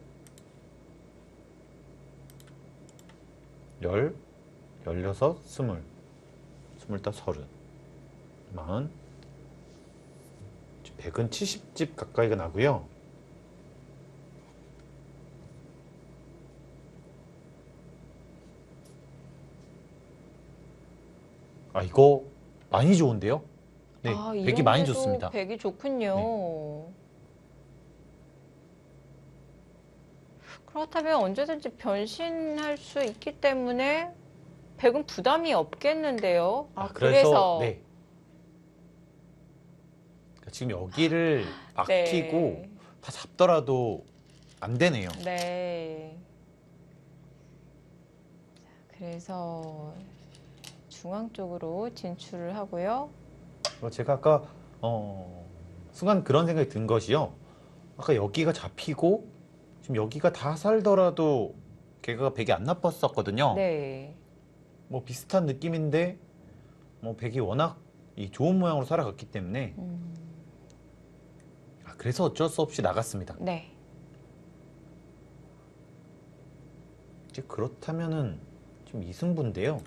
10, 16, 20, 25, 30, 40 100은 70집 가까이가 나고요. 아, 이거 많이 좋은데요? 네, 아, 100이 많이 이런데도 좋습니다. 백이 좋군요. 그렇다면 언제든지 변신할 수 있기 때문에 백은 부담이 없겠는데요. 아, 그래서 네. 그러니까 지금 여기를 아끼고 네, 다 잡더라도 안 되네요. 네. 자, 그래서 중앙 쪽으로 진출을 하고요. 제가 아까 순간 그런 생각이 든 것이요. 아까 여기가 잡히고 지금 여기가 다 살더라도 걔가 백이 안 나빴었거든요. 네. 뭐 비슷한 느낌인데 뭐 백이 워낙 이 좋은 모양으로 살아갔기 때문에 그래서 어쩔 수 없이 나갔습니다. 네. 이제 그렇다면은 지금 이승부인데요.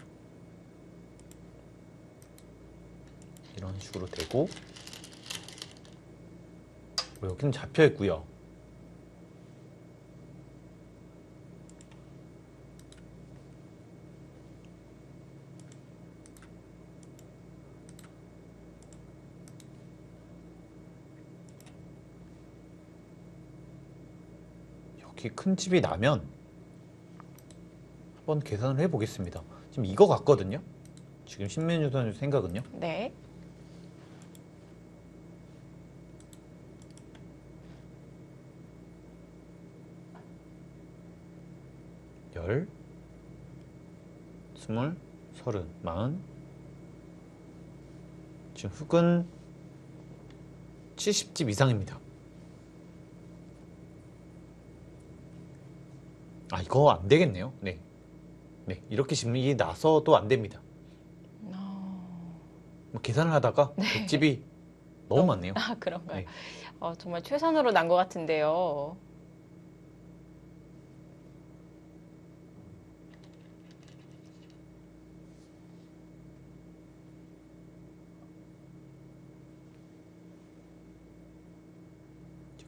이런 식으로 되고 여기는 잡혀 있고요. 여기 큰 집이 나면 한번 계산을 해보겠습니다. 지금 이거 같거든요. 지금 신민주 선수 생각은요. 네. 열, 스물, 서른, 마흔. 지금 흙은 70집 이상입니다. 아, 이거 안 되겠네요. 네. 네. 이렇게 질문이 나서도 안 됩니다. 뭐 계산을 하다가 백집이 너무 많네요. 아, 그런가요? 네. 정말 최선으로 난 것 같은데요.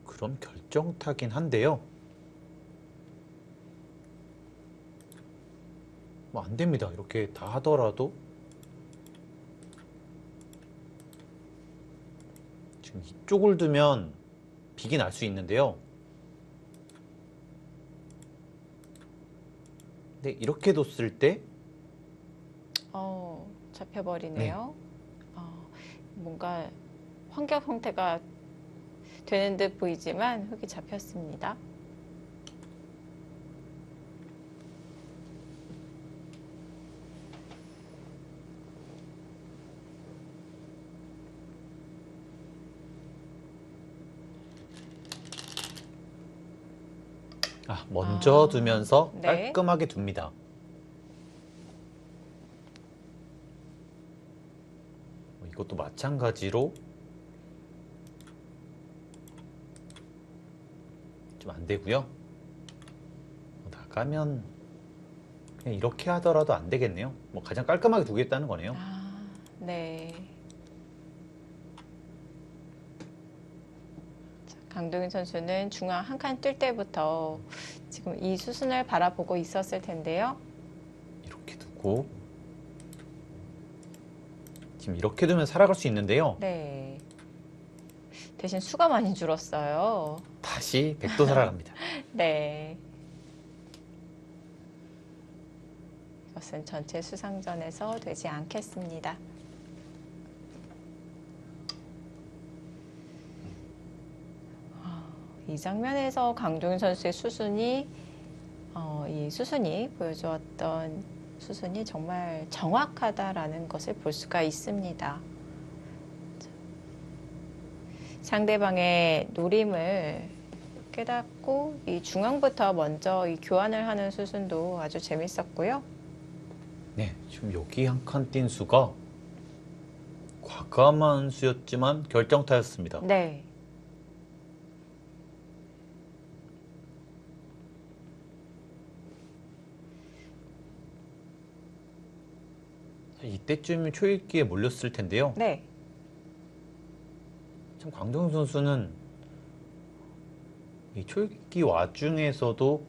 그럼 결정타긴 한데요. 뭐 안 됩니다. 이렇게 다 하더라도 지금 이쪽을 두면 빅이 날 수 있는데요. 근데 이렇게 뒀을 때 잡혀버리네요. 뭔가 환경 형태가 되는 듯 보이지만 흙이 잡혔습니다. 먼저 두면서 네. 깔끔하게 둡니다. 이것도 마찬가지로 좀 안 되고요. 나가면 그냥 이렇게 하더라도 안 되겠네요. 뭐 가장 깔끔하게 두겠다는 거네요. 네. 자, 강동윤 선수는 중앙 한 칸 뜰 때부터 지금 이 수순을 바라보고 있었을 텐데요. 이렇게 두고 지금 이렇게 두면 살아갈 수 있는데요. 네. 대신 수가 많이 줄었어요. 다시 백도 살아갑니다. 네. 이것은 전체 수상전에서 되지 않겠습니다. 이 장면에서 강동윤 선수의 수순이 이 수순이 보여주었던 수순이 정말 정확하다라는 것을 볼 수가 있습니다. 상대방의 노림을 깨닫고 이 중앙부터 먼저 이 교환을 하는 수순도 아주 재밌었고요. 네, 지금 여기 한 칸 뛴 수가 과감한 수였지만 결정타였습니다. 네. 이때쯤이면 초읽기에 몰렸을 텐데요. 네. 참 강동윤 선수는 이 초읽기 와중에서도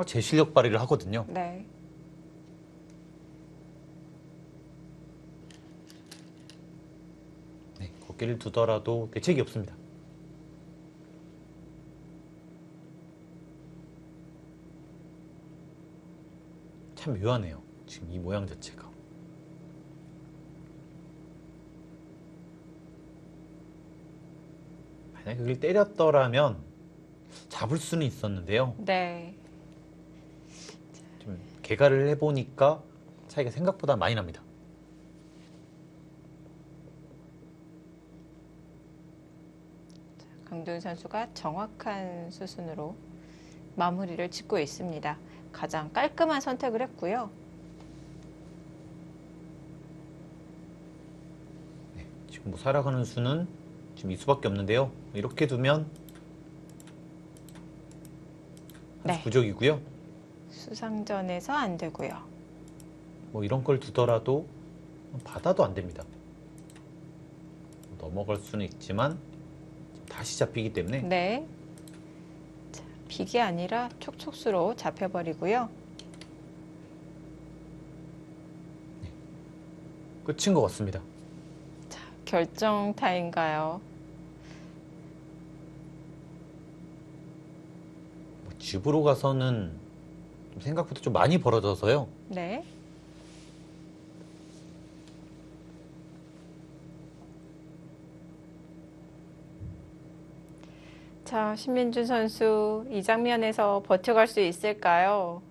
제 실력 발휘를 하거든요. 네. 네, 걷기를 두더라도 대책이 없습니다. 참 묘하네요. 지금 이 모양 자체가. 만약에 그걸 때렸더라면 잡을 수는 있었는데요. 네. 좀 개가를 해보니까 차이가 생각보다 많이 납니다. 강도윤 선수가 정확한 수순으로 마무리를 짓고 있습니다. 가장 깔끔한 선택을 했고요. 네, 지금 뭐 살아가는 수는 지금 이 수밖에 없는데요. 이렇게 두면 네. 부적이고요. 수상전에서 안 되고요. 뭐 이런 걸 두더라도 받아도 안 됩니다. 넘어갈 수는 있지만 다시 잡히기 때문에 네. 자, 빅이 아니라 촉촉수로 잡혀버리고요. 끝인 것 같습니다. 자, 결정타인가요? 뭐 집으로 가서는 좀 생각보다 좀 많이 벌어져서요. 네. 자, 신민준 선수 이 장면에서 버텨갈 수 있을까요?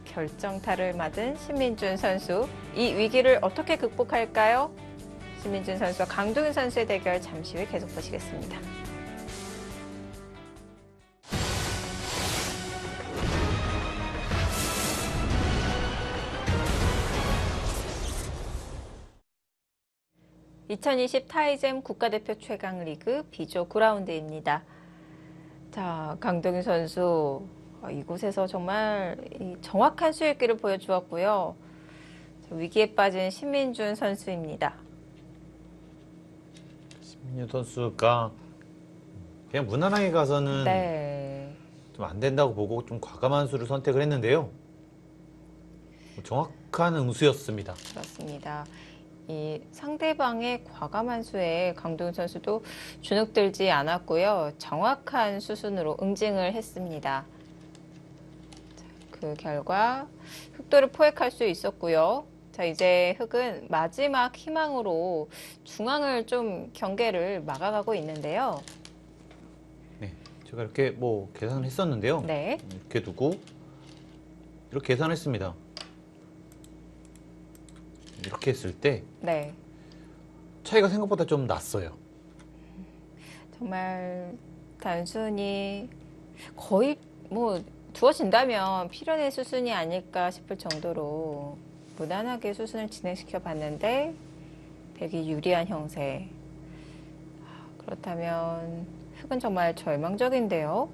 결정타를 맞은 신민준 선수, 이 위기를 어떻게 극복할까요? 신민준 선수와 강동윤 선수의 대결 잠시 후에 계속 보시겠습니다. (2020) 타이젠 국가대표 최강 리그 B조 9라운드입니다. 자, 강동윤 선수 이곳에서 정말 정확한 수익기를 보여주었고요. 위기에 빠진 신민준 선수입니다. 신민준 선수가 그냥 무난하게 가서는 네. 좀 안 된다고 보고 좀 과감한 수를 선택을 했는데요. 정확한 응수였습니다. 그렇습니다. 이 상대방의 과감한 수에 강동윤 선수도 주눅들지 않았고요. 정확한 수순으로 응징을 했습니다. 자, 그 결과 흑도를 포획할 수 있었고요. 자, 이제 흑은 마지막 희망으로 중앙을 좀 경계를 막아가고 있는데요. 네, 제가 이렇게 뭐 계산을 했었는데요. 네. 이렇게 두고 이렇게 계산했습니다. 이렇게 했을 때 네. 차이가 생각보다 좀 났어요. 정말 단순히 거의 뭐 두어진다면 필연의 수순이 아닐까 싶을 정도로 무난하게 수순을 진행시켜 봤는데 백이 유리한 형세. 그렇다면 흑은 정말 절망적인데요.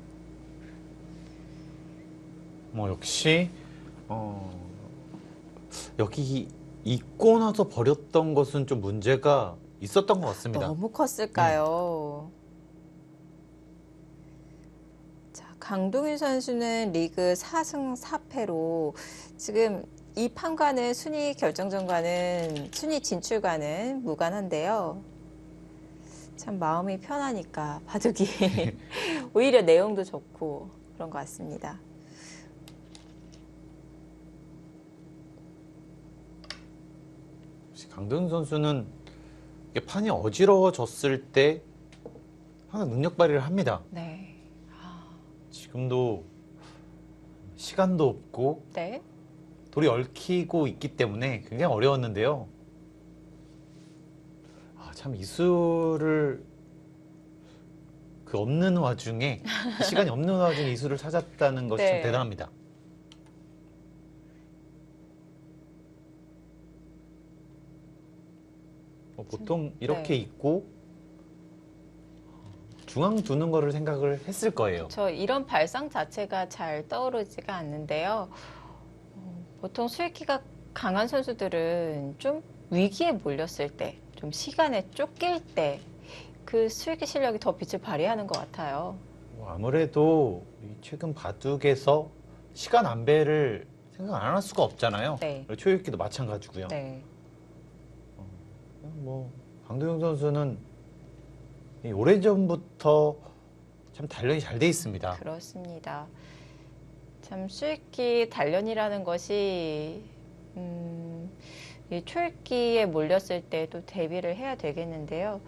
뭐 역시 여기 잊고 나서 버렸던 것은 좀 문제가 있었던 것 같습니다. 너무 컸을까요? 자, 강동윤 선수는 리그 4승 4패로 지금 이 판과는 순위 결정전과는 순위 진출과는 무관한데요. 참 마음이 편하니까 바둑이 오히려 내용도 좋고 그런 것 같습니다. 강동윤 선수는 이게 판이 어지러워졌을 때 항상 능력 발휘를 합니다. 네. 지금도 시간도 없고 네. 돌이 얽히고 있기 때문에 굉장히 어려웠는데요. 참 이 수를 그 없는 와중에 시간이 없는 와중에 이 수를 찾았다는 것이 좀 네. 대단합니다. 보통 이렇게 네. 있고 중앙 두는 거를 생각을 했을 거예요. 저 이런 발상 자체가 잘 떠오르지가 않는데요. 보통 수익기가 강한 선수들은 좀 위기에 몰렸을 때, 좀 시간에 쫓길 때, 그 수익기 실력이 더 빛을 발휘하는 것 같아요. 아무래도 이 최근 바둑에서 시간 안배를 생각 안 할 수가 없잖아요. 네. 초읽기도 마찬가지고요. 네. 뭐 강도영 선수는 이 오래전부터 참 단련이 잘 돼 있습니다. 그렇습니다. 참 수익기 단련이라는 것이 이 초읽기에 몰렸을 때 또 대비를 해야 되겠는데요.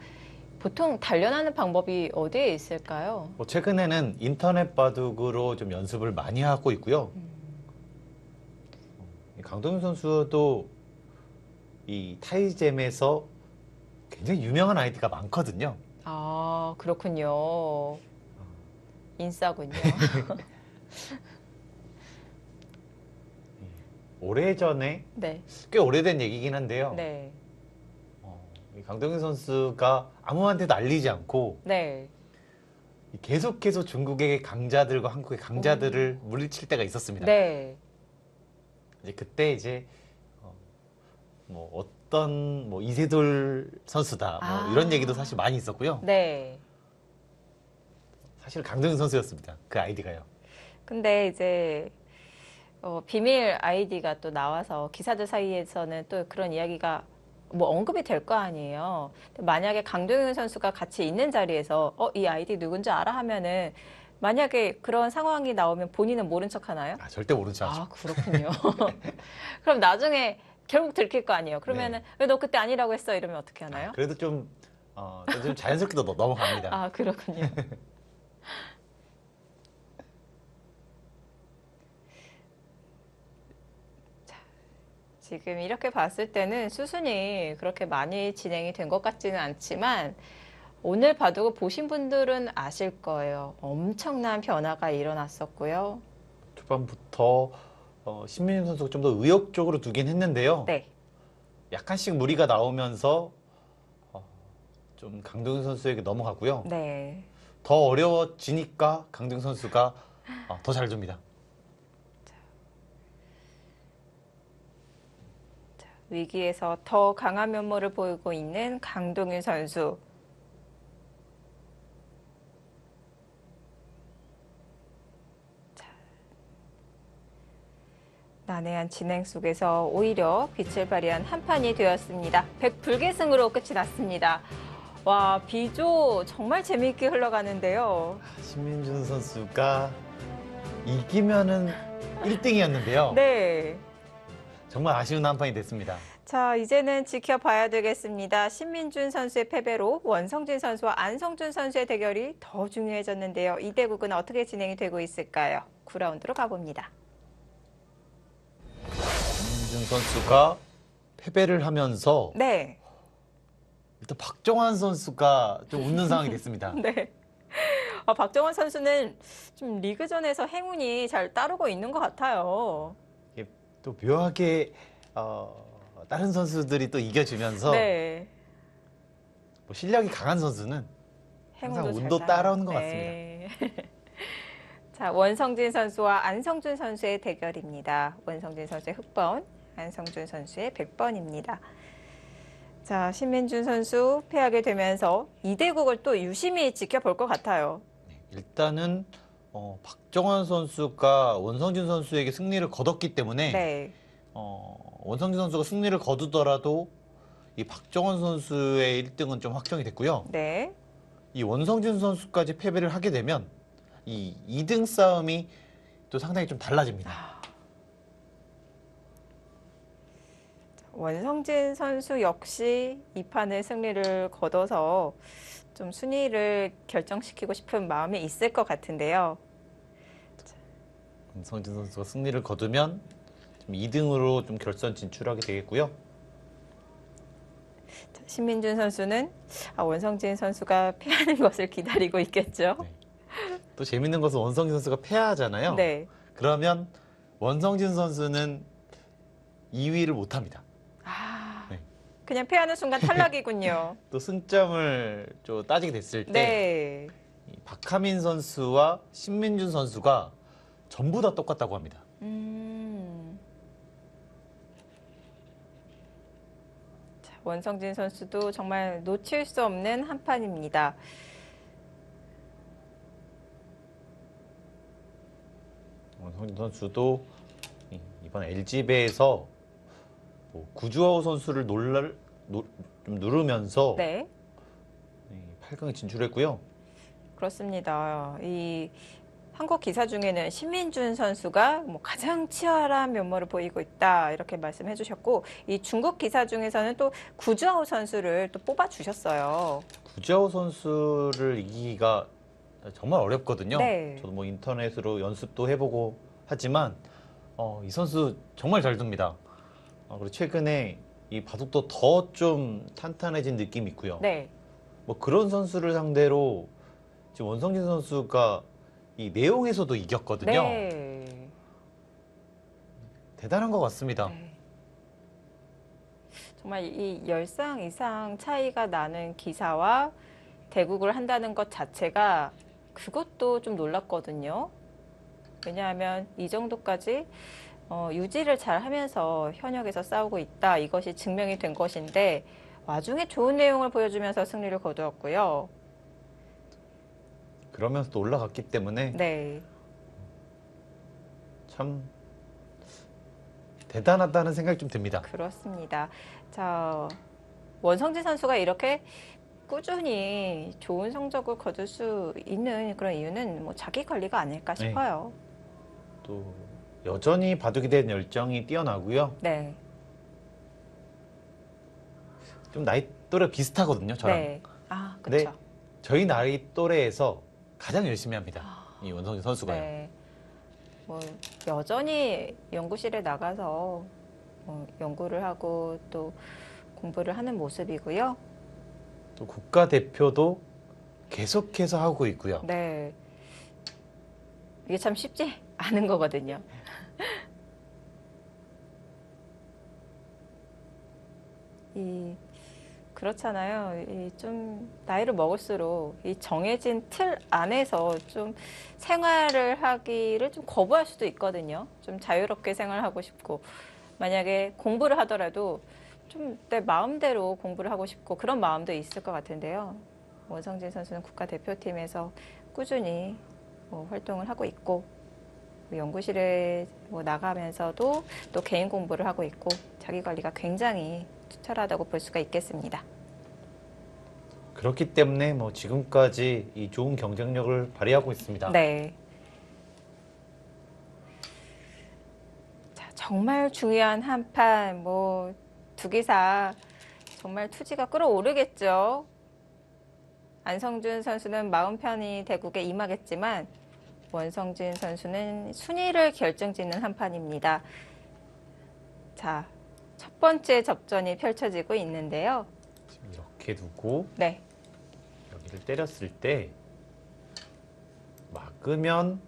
보통 단련하는 방법이 어디에 있을까요? 뭐 최근에는 인터넷 바둑으로 좀 연습을 많이 하고 있고요. 이 강도영 선수도 이 타이잼에서 굉장히 유명한 아이디가 많거든요. 아, 그렇군요. 인싸군요. 오래전에 네. 꽤 오래된 얘기긴 한데요. 네. 이 강동윤 선수가 아무한테도 알리지 않고 네. 계속해서 중국의 강자들과 한국의 강자들을 물리칠 때가 있었습니다. 네. 이제 그때 이제 뭐 어떤 뭐 이세돌 선수다 뭐 아. 이런 얘기도 사실 많이 있었고요. 네. 사실 강동윤 선수였습니다. 그 아이디가요. 근데 이제 비밀 아이디가 또 나와서 기사들 사이에서는 또 그런 이야기가 뭐 언급이 될 거 아니에요. 근데 만약에 강도윤 선수가 같이 있는 자리에서 이 아이디 누군지 알아 하면은 만약에 그런 상황이 나오면 본인은 모른 척 하나요? 아, 절대 모른 척 하죠. 아, 그렇군요. 그럼 나중에 결국 들킬 거 아니에요. 그러면은 왜 너 그때 아니라고 했어? 이러면 어떻게 하나요? 그래도 좀 자연스럽게 넘어갑니다. 아, 그렇군요. 지금 이렇게 봤을 때는 수순이 그렇게 많이 진행이 된 것 같지는 않지만 오늘 바둑을 보신 분들은 아실 거예요. 엄청난 변화가 일어났었고요. 초반부터 신민희 선수가 좀 더 의욕적으로 두긴 했는데요. 네. 약간씩 무리가 나오면서 좀 강동윤 선수에게 넘어가고요. 네. 더 어려워지니까 강동윤 선수가 더 잘 둡니다. 위기에서 더 강한 면모를 보이고 있는 강동윤 선수. 난해한 진행 속에서 오히려 빛을 발휘한 한 판이 되었습니다. 백불계승으로 끝이 났습니다. 와, 비조 정말 재미있게 흘러가는데요. 신민준 선수가 이기면은 1등이었는데요. 네. 정말 아쉬운 한 판이 됐습니다. 자, 이제는 지켜봐야 되겠습니다. 신민준 선수의 패배로 원성진 선수와 안성준 선수의 대결이 더 중요해졌는데요. 이 대국은 어떻게 진행이 되고 있을까요? 9라운드로 가봅니다. 신민준 선수가 패배를 하면서 네. 일단 박정환 선수가 좀 웃는 상황이 됐습니다. 네. 박정환 선수는 좀 리그전에서 행운이 잘 따르고 있는 것 같아요. 이게 또 묘하게 다른 선수들이 또 이겨주면서 네. 뭐 실력이 강한 선수는 항상 행운도 잘 운도 따라요. 따라오는 것 네. 자, 원성진 선수와 안성준 선수의 대결입니다. 원성진 선수의 흑번, 안성준 선수의 백번입니다. 자, 신민준 선수 패하게 되면서 이 대국을 또 유심히 지켜볼 것 같아요. 일단은 박정환 선수가 원성진 선수에게 승리를 거뒀기 때문에 네. 원성진 선수가 승리를 거두더라도 이 박정환 선수의 1등은 좀 확정이 됐고요. 네. 이 원성진 선수까지 패배를 하게 되면 이 2등 싸움이 또 상당히 좀 달라집니다. 원성진 선수 역시 이 판의 승리를 거둬서 좀 순위를 결정시키고 싶은 마음이 있을 것 같은데요. 원성진 선수가 승리를 거두면 좀 2등으로 좀 결선 진출하게 되겠고요. 자, 신민준 선수는 원성진 선수가 패하는 것을 기다리고 있겠죠. 네. 또 재밌는 것은 원성진 선수가 패하잖아요. 네. 그러면 원성진 선수는 2위를 못합니다. 아, 네. 그냥 패하는 순간 탈락이군요. 또 승점을 좀 따지게 됐을 때 네. 이 박하민 선수와 신민준 선수가 전부 다 똑같다고 합니다. 자, 원성진 선수도 정말 놓칠 수 없는 한 판입니다. 원성진 선수도 이번 LG배에서 뭐 구주아우 선수를 좀 누르면서 네. 8강에 진출했고요. 그렇습니다. 이 한국 기사 중에는 신민준 선수가 뭐 가장 치열한 면모를 보이고 있다 이렇게 말씀해 주셨고 이 중국 기사 중에서는 또 구주아우 선수를 또 뽑아 주셨어요. 구주아우 선수를 이기기가 정말 어렵거든요. 네. 저도 뭐 인터넷으로 연습도 해보고 하지만 이 선수 정말 잘 둡니다. 그리고 최근에 이 바둑도 더 좀 탄탄해진 느낌이 있고요. 네. 뭐 그런 선수를 상대로 지금 원성진 선수가 이 내용에서도 이겼거든요. 네. 대단한 것 같습니다. 네. 정말 이 10상 이상 차이가 나는 기사와 대국을 한다는 것 자체가 그것도 좀 놀랐거든요. 왜냐하면 이 정도까지 유지를 잘 하면서 현역에서 싸우고 있다. 이것이 증명이 된 것인데 와중에 좋은 내용을 보여주면서 승리를 거두었고요. 그러면서 또 올라갔기 때문에 네. 참 대단하다는 생각이 좀 듭니다. 그렇습니다. 자, 원성진 선수가 이렇게 꾸준히 좋은 성적을 거둘 수 있는 그런 이유는 뭐 자기 관리가 아닐까 네. 싶어요. 또 여전히 바둑에 대한 열정이 뛰어나고요. 네. 좀 나이 또래 비슷하거든요, 저랑. 네. 아, 근데 그렇죠. 저희 나이 또래에서 가장 열심히 합니다. 이 원성진 선수가요. 네. 뭐 여전히 연구실에 나가서 연구를 하고 또 공부를 하는 모습이고요. 또 국가대표도 계속해서 하고 있고요. 네. 이게 참 쉽지 않은 거거든요. 그렇잖아요. 좀 나이를 먹을수록 이 정해진 틀 안에서 좀 생활을 하기를 좀 거부할 수도 있거든요. 좀 자유롭게 생활하고 싶고 만약에 공부를 하더라도 좀 내 마음대로 공부를 하고 싶고 그런 마음도 있을 것 같은데요. 원성진 선수는 국가대표팀에서 꾸준히 활동을 하고 있고 연구실에 나가면서도 또 개인 공부를 하고 있고 자기 관리가 굉장히 투철하다고 볼 수가 있겠습니다. 그렇기 때문에 뭐 지금까지 이 좋은 경쟁력을 발휘하고 있습니다. 네. 자, 정말 중요한 한 판, 두 기사 정말 투지가 끌어오르겠죠. 안성준 선수는 마음 편히 대국에 임하겠지만 원성진 선수는 순위를 결정짓는 한 판입니다. 자, 첫 번째 접전이 펼쳐지고 있는데요. 지금 이렇게 두고 네. 여기를 때렸을 때 막으면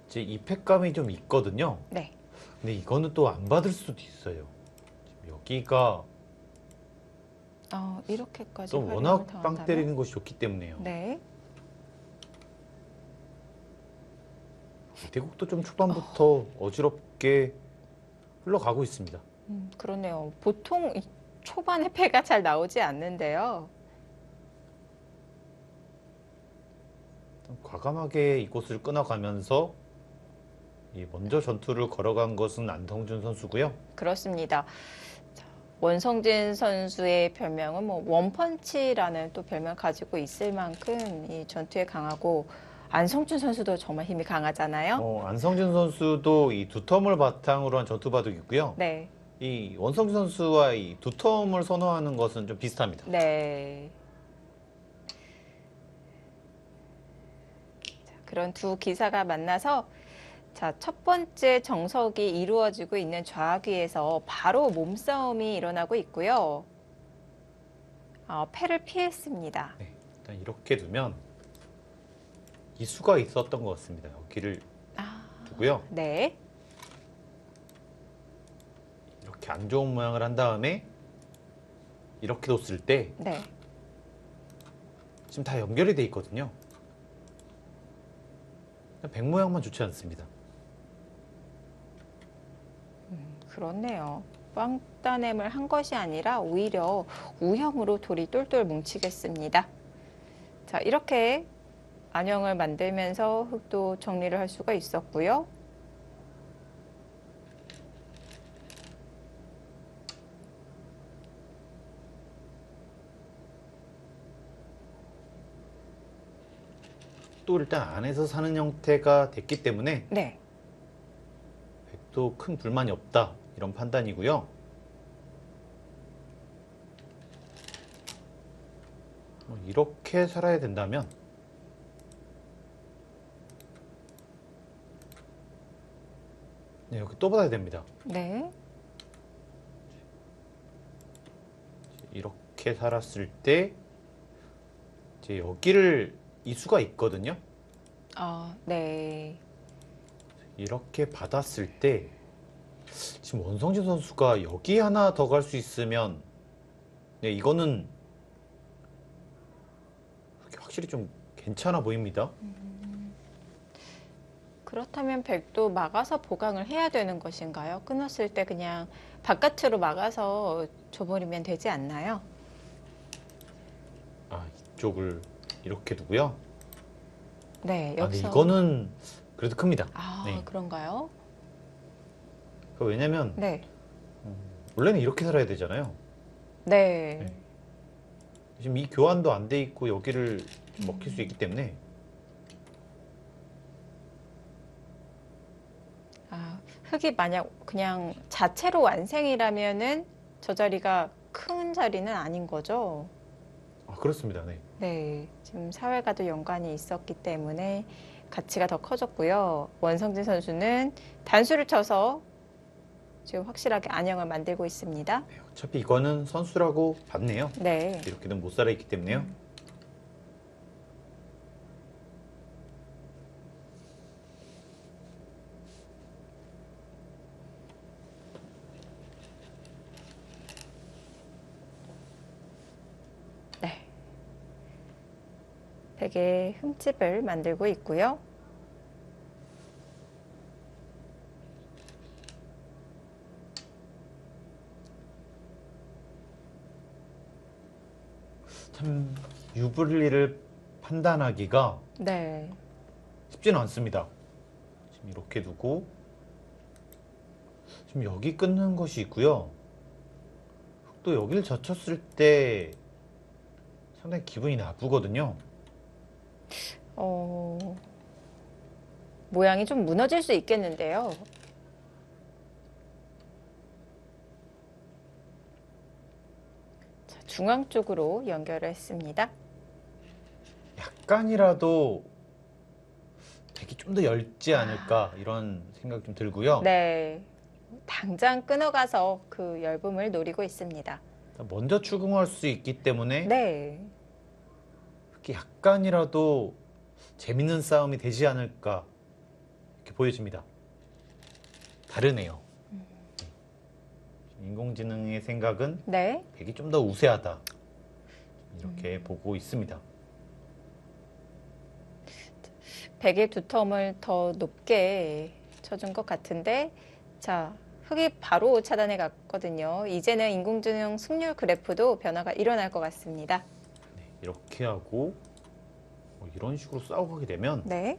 이제 이펙감이 좀 있거든요. 네. 근데 이거는 또 안 받을 수도 있어요. 지금 여기가 이렇게까지 또 활용을 워낙 빵 당한다면? 때리는 것이 좋기 때문에요. 네. 대국도 좀 초반부터 어지럽게 흘러가고 있습니다. 그러네요. 보통 이 초반에 패가 잘 나오지 않는데요. 과감하게 이곳을 끊어가면서 먼저 전투를 걸어간 것은 안성준 선수고요. 그렇습니다. 자, 원성진 선수의 별명은 원펀치라는 또 별명 가지고 있을 만큼 이 전투에 강하고 안성준 선수도 정말 힘이 강하잖아요. 안성준 선수도 이 두텀을 바탕으로 한 전투 바둑이고요. 네. 이 원성준 선수와 이 두텀을 선호하는 것은 좀 비슷합니다. 네. 자, 그런 두 기사가 만나서 자, 첫 번째 정석이 이루어지고 있는 좌귀에서 바로 몸싸움이 일어나고 있고요. 패를 피했습니다. 네, 일단 이렇게 두면 이 수가 있었던 것 같습니다. 여기를 아, 두고요. 네. 이렇게 안 좋은 모양을 한 다음에 이렇게 뒀을 때 네. 지금 다 연결이 돼 있거든요. 백 모양만 좋지 않습니다. 그렇네요. 빵따냄을 한 것이 아니라 오히려 우형으로 돌이 똘똘 뭉치겠습니다. 자, 이렇게 안형을 만들면서 흙도 정리를 할 수가 있었고요. 또 일단 안에서 사는 형태가 됐기 때문에 네. 백도 큰 불만이 없다 이런 판단이고요. 이렇게 살아야 된다면 네, 여기 또 받아야 됩니다. 네. 이렇게 살았을 때 이제 여기를 이 수가 있거든요. 네. 이렇게 받았을 때 지금 원성진 선수가 여기 하나 더 갈 수 있으면 네, 이거는 확실히 좀 괜찮아 보입니다. 그렇다면 백도 막아서 보강을 해야 되는 것인가요? 끊었을 때 그냥 바깥으로 막아서 줘버리면 되지 않나요? 이쪽을 이렇게 두고요. 네, 근데 여기서. 이거는 그래도 큽니다. 네. 그런가요? 왜냐면 네. 원래는 이렇게 살아야 되잖아요. 네. 네. 지금 이 교환도 안 돼 있고 여기를 먹힐 수 있기 때문에 흙이 만약 그냥 자체로 완생이라면은 저 자리가 큰 자리는 아닌 거죠. 그렇습니다. 네. 네, 지금 사회과도 연관이 있었기 때문에 가치가 더 커졌고요. 원성진 선수는 단수를 쳐서 지금 확실하게 안형을 만들고 있습니다. 네, 어차피 이거는 선수라고 봤네요. 네. 이렇게는 못 살아 있기 때문에요. 네. 베개에 흠집을 만들고 있고요. 참 유불리를 판단하기가 네. 쉽지는 않습니다. 지금 이렇게 두고 지금 여기 끊는 것이 있고요. 또 여기를 젖혔을 때 상당히 기분이 나쁘거든요. 모양이 좀 무너질 수 있겠는데요. 자, 중앙 쪽으로 연결을 했습니다. 약간이라도 되게 좀 더 얇지 않을까 이런 생각이 좀 들고요. 네. 당장 끊어가서 그 얇음을 노리고 있습니다. 먼저 추궁할 수 있기 때문에 네. 이렇게 약간이라도 재밌는 싸움이 되지 않을까 이렇게 보여집니다. 다르네요. 인공지능의 생각은 네. 백이 좀 더 우세하다 이렇게 보고 있습니다. 베개 두텀을 더 높게 쳐준 것 같은데, 자, 흙이 바로 차단해 갔거든요. 이제는 인공지능 승률 그래프도 변화가 일어날 것 같습니다. 네, 이렇게 하고 이런 식으로 싸우게 되면 네.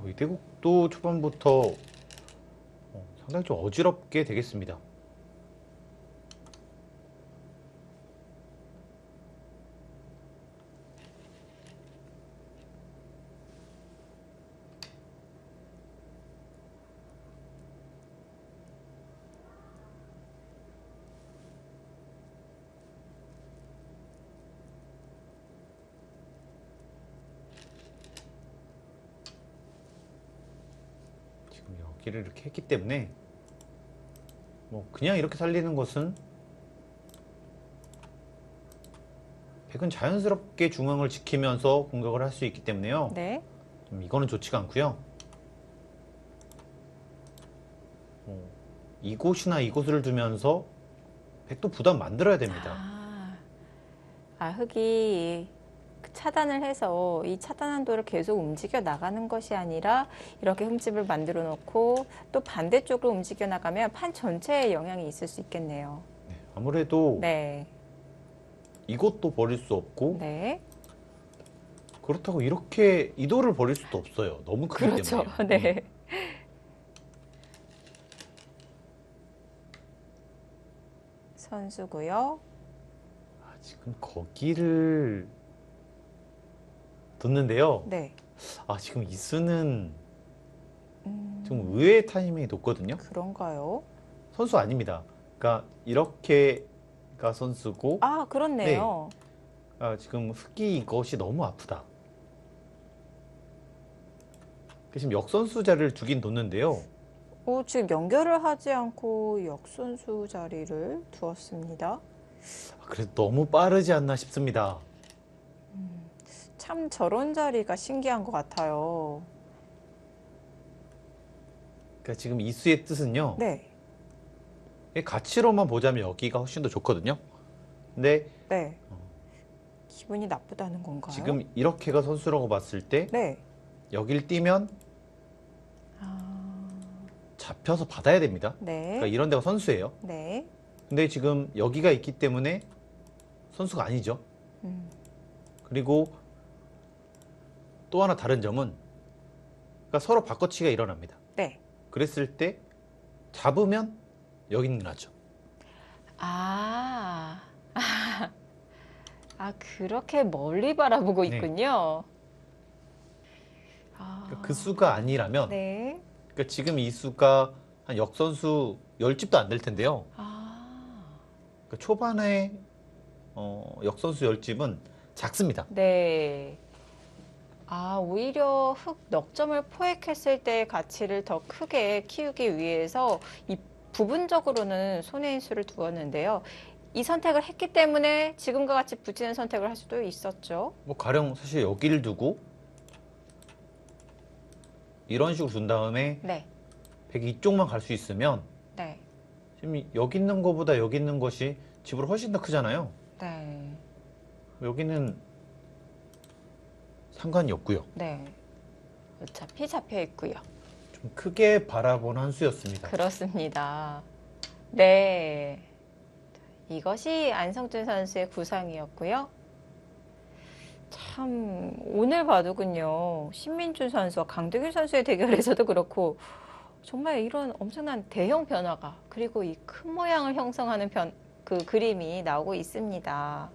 이대국도 초반부터 상당히 좀 어지럽게 되겠습니다. 여기를 이렇게 했기 때문에 뭐 그냥 이렇게 살리는 것은 백은 자연스럽게 중앙을 지키면서 공격을 할 수 있기 때문에요. 네. 이거는 좋지가 않고요. 이곳이나 이곳을 두면서 백도 부담 만들어야 됩니다. 흙이 차단을 해서 이 차단한도를 계속 움직여 나가는 것이 아니라 이렇게 흠집을 만들어 놓고 또 반대쪽으로 움직여 나가면 판 전체에 영향이 있을 수 있겠네요. 네, 아무래도 네. 이것도 버릴 수 없고 네. 그렇다고 이렇게 이도를 버릴 수도 없어요. 너무 크기 그렇죠. 때문에. 네. 선수고요. 지금 거기를 뒀는데요. 네. 지금 이 수는 좀 의외의 타이밍이 높거든요. 그런가요? 선수 아닙니다. 그러니까 이렇게가 선수고 그렇네요. 지금 흑이 이것이 너무 아프다. 지금 역선수 자리를 두긴 뒀는데요. 지금 연결을 하지 않고 역선수 자리를 두었습니다. 그래도 너무 빠르지 않나 싶습니다. 참 저런 자리가 신기한 것 같아요. 그러니까 지금 이 수의 뜻은요. 네. 가치로만 보자면 여기가 훨씬 더 좋거든요. 근데 네. 기분이 나쁘다는 건가요? 지금 이렇게가 선수라고 봤을 때 네. 여길 뛰면 잡혀서 받아야 됩니다. 네. 그러니까 이런 데가 선수예요. 네. 근데 지금 여기가 있기 때문에 선수가 아니죠. 그리고 또 하나 다른 점은 그러니까 서로 바꿔치기가 일어납니다. 네. 그랬을 때 잡으면 여기는 나죠. 그렇게 멀리 바라보고 네. 있군요. 그러니까 그 수가 아니라면 네. 그러니까 지금 이 수가 한 역선수 10집도 안 될 텐데요. 그러니까 초반에 역선수 10집은 작습니다. 네. 오히려 흙 넉점을 포획했을 때의 가치를 더 크게 키우기 위해서 이 부분적으로는 손해인 수를 두었는데요. 이 선택을 했기 때문에 지금과 같이 붙이는 선택을 할 수도 있었죠. 뭐 가령 사실 여기를 두고 이런 식으로 둔 다음에 네. 백이 이쪽만 갈 수 있으면 네. 지금 여기 있는 것보다 여기 있는 것이 집으로 훨씬 더 크잖아요. 네. 여기는 상관이 없고요. 네. 어차피 잡혀 있고요. 좀 크게 바라본 한 수였습니다. 그렇습니다. 네. 이것이 안성준 선수의 구상이었고요. 참 오늘 바둑은요. 신민준 선수와 강동일 선수의 대결에서도 그렇고 정말 이런 엄청난 대형 변화가 그리고 이 큰 모양을 형성하는 그 그림이 나오고 있습니다.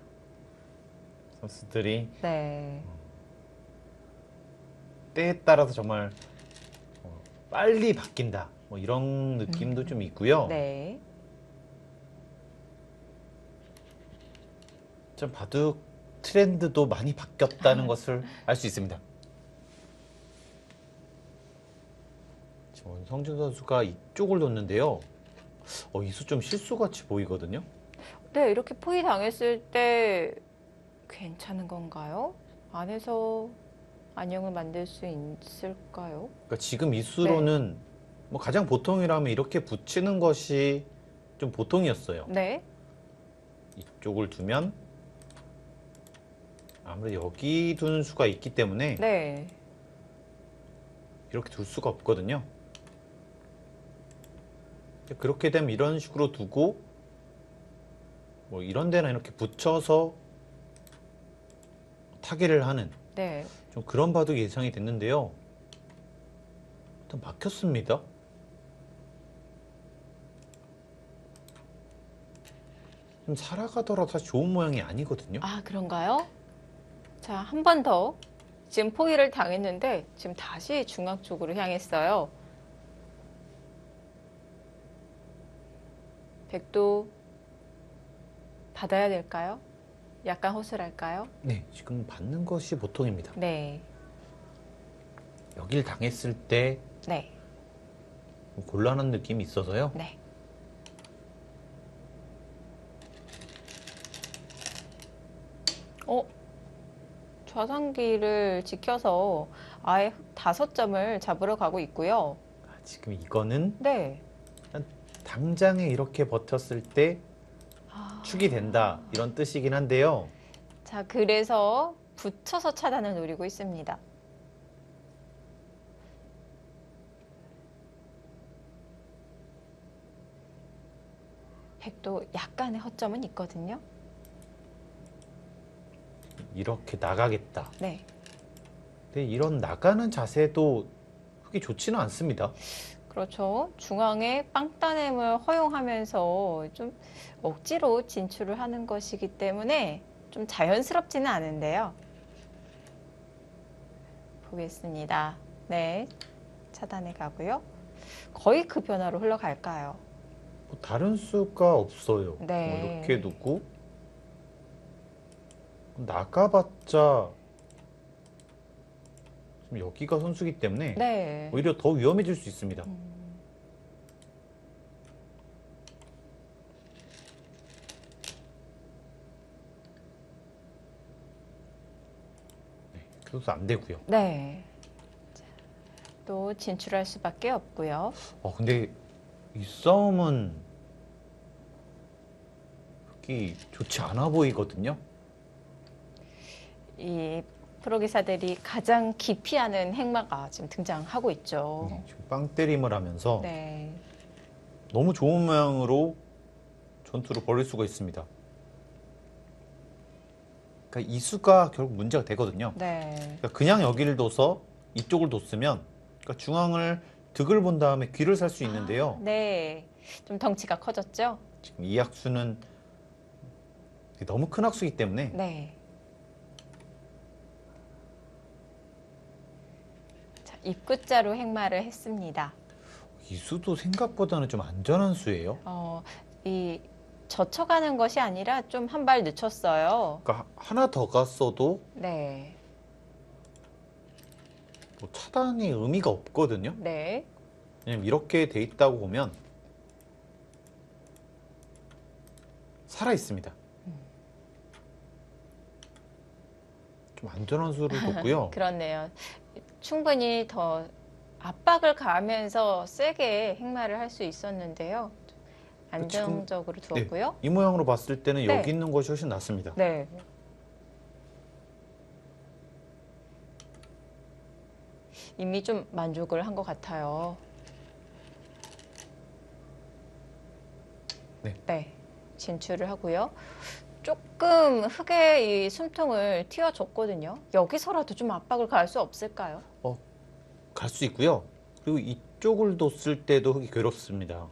선수들이 네. 때에 따라서 정말 빨리 바뀐다. 뭐 이런 느낌도 좀 있고요. 네. 좀 바둑 트렌드도 많이 바뀌었다는 것을 알 수 있습니다. 지금 원성준 선수가 이쪽을 놓는데요. 이 수 좀 실수같이 보이거든요. 네, 이렇게 포위 당했을 때 괜찮은 건가요? 안에서 안녕을 만들 수 있을까요? 그러니까 지금 이 수로는 뭐 가장 보통이라면 이렇게 붙이는 것이 좀 보통이었어요. 네. 이쪽을 두면 아무래도 여기 두는 수가 있기 때문에 네. 이렇게 둘 수가 없거든요. 그렇게 되면 이런 식으로 두고 뭐 이런 데나 이렇게 붙여서 타개를 하는 네. 좀 그런 바둑이 예상이 됐는데요. 일단 막혔습니다. 좀 살아가더라도 사실 좋은 모양이 아니거든요. 그런가요? 자, 한 번 더. 지금 포위를 당했는데 지금 다시 중앙 쪽으로 향했어요. 백도 받아야 될까요? 약간 허술할까요? 네, 지금 받는 것이 보통입니다. 네. 여길 당했을 때 네. 좀 곤란한 느낌이 있어서요. 네. 좌상기를 지켜서 아예 5점을 잡으러 가고 있고요. 지금 이거는 네. 당장에 이렇게 버텼을 때 축이 된다 이런 뜻이긴 한데요. 자, 그래서 붙여서 차단을 노리고 있습니다. 백도 약간의 허점은 있거든요. 이렇게 나가겠다. 네. 근데 이런 나가는 자세도 흙이 좋지는 않습니다. 그렇죠. 중앙에 빵따냄을 허용하면서 좀 억지로 진출을 하는 것이기 때문에 좀 자연스럽지는 않은데요. 보겠습니다. 네. 차단해 가고요. 거의 그 변화로 흘러갈까요? 뭐 다른 수가 없어요. 네. 이렇게 두고 나가봤자 지금 여기가 선수기 때문에 네. 오히려 더 위험해질 수 있습니다. 네, 그래서 안 되고요. 네. 자, 또 진출할 수밖에 없고요. 근데 이 싸움은 흙이 좋지 않아 보이거든요. 이 프로기사들이 가장 기피하는 행마가 지금 등장하고 있죠. 네, 지금 빵 때림을 하면서 네. 너무 좋은 모양으로 전투를 벌일 수가 있습니다. 그러니까 이 수가 결국 문제가 되거든요. 네. 그러니까 그냥 여기를 둬서 이쪽을 뒀으면 그러니까 중앙을 득을 본 다음에 귀를 살 수 있는데요. 네. 좀 덩치가 커졌죠? 지금 이 학수는 너무 큰 학수이기 때문에 네. 자, 입구자로 행마를 했습니다. 이 수도 생각보다는 좀 안전한 수예요. 이 젖혀가는 것이 아니라 좀 한 발 늦췄어요. 그러니까 하나 더 갔어도 네. 뭐 차단이 의미가 없거든요. 네. 왜냐면 이렇게 돼 있다고 보면 살아 있습니다. 좀 안전한 수를 뒀고요. 그렇네요. 충분히 더 압박을 가하면서 세게 행마를 할 수 있었는데요. 안정적으로 두었고요. 이 모양으로 봤을 때는 네. 여기 있는 것이 훨씬 낫습니다. 네. 이미 좀 만족을 한 것 같아요. 네. 네. 진출을 하고요. 조금 흙의 이 숨통을 틔워줬거든요. 여기서라도 좀 압박을 가할 수 없을까요? 갈 수 있고요. 그리고 이쪽을 뒀을 때도 흙이 괴롭습니다.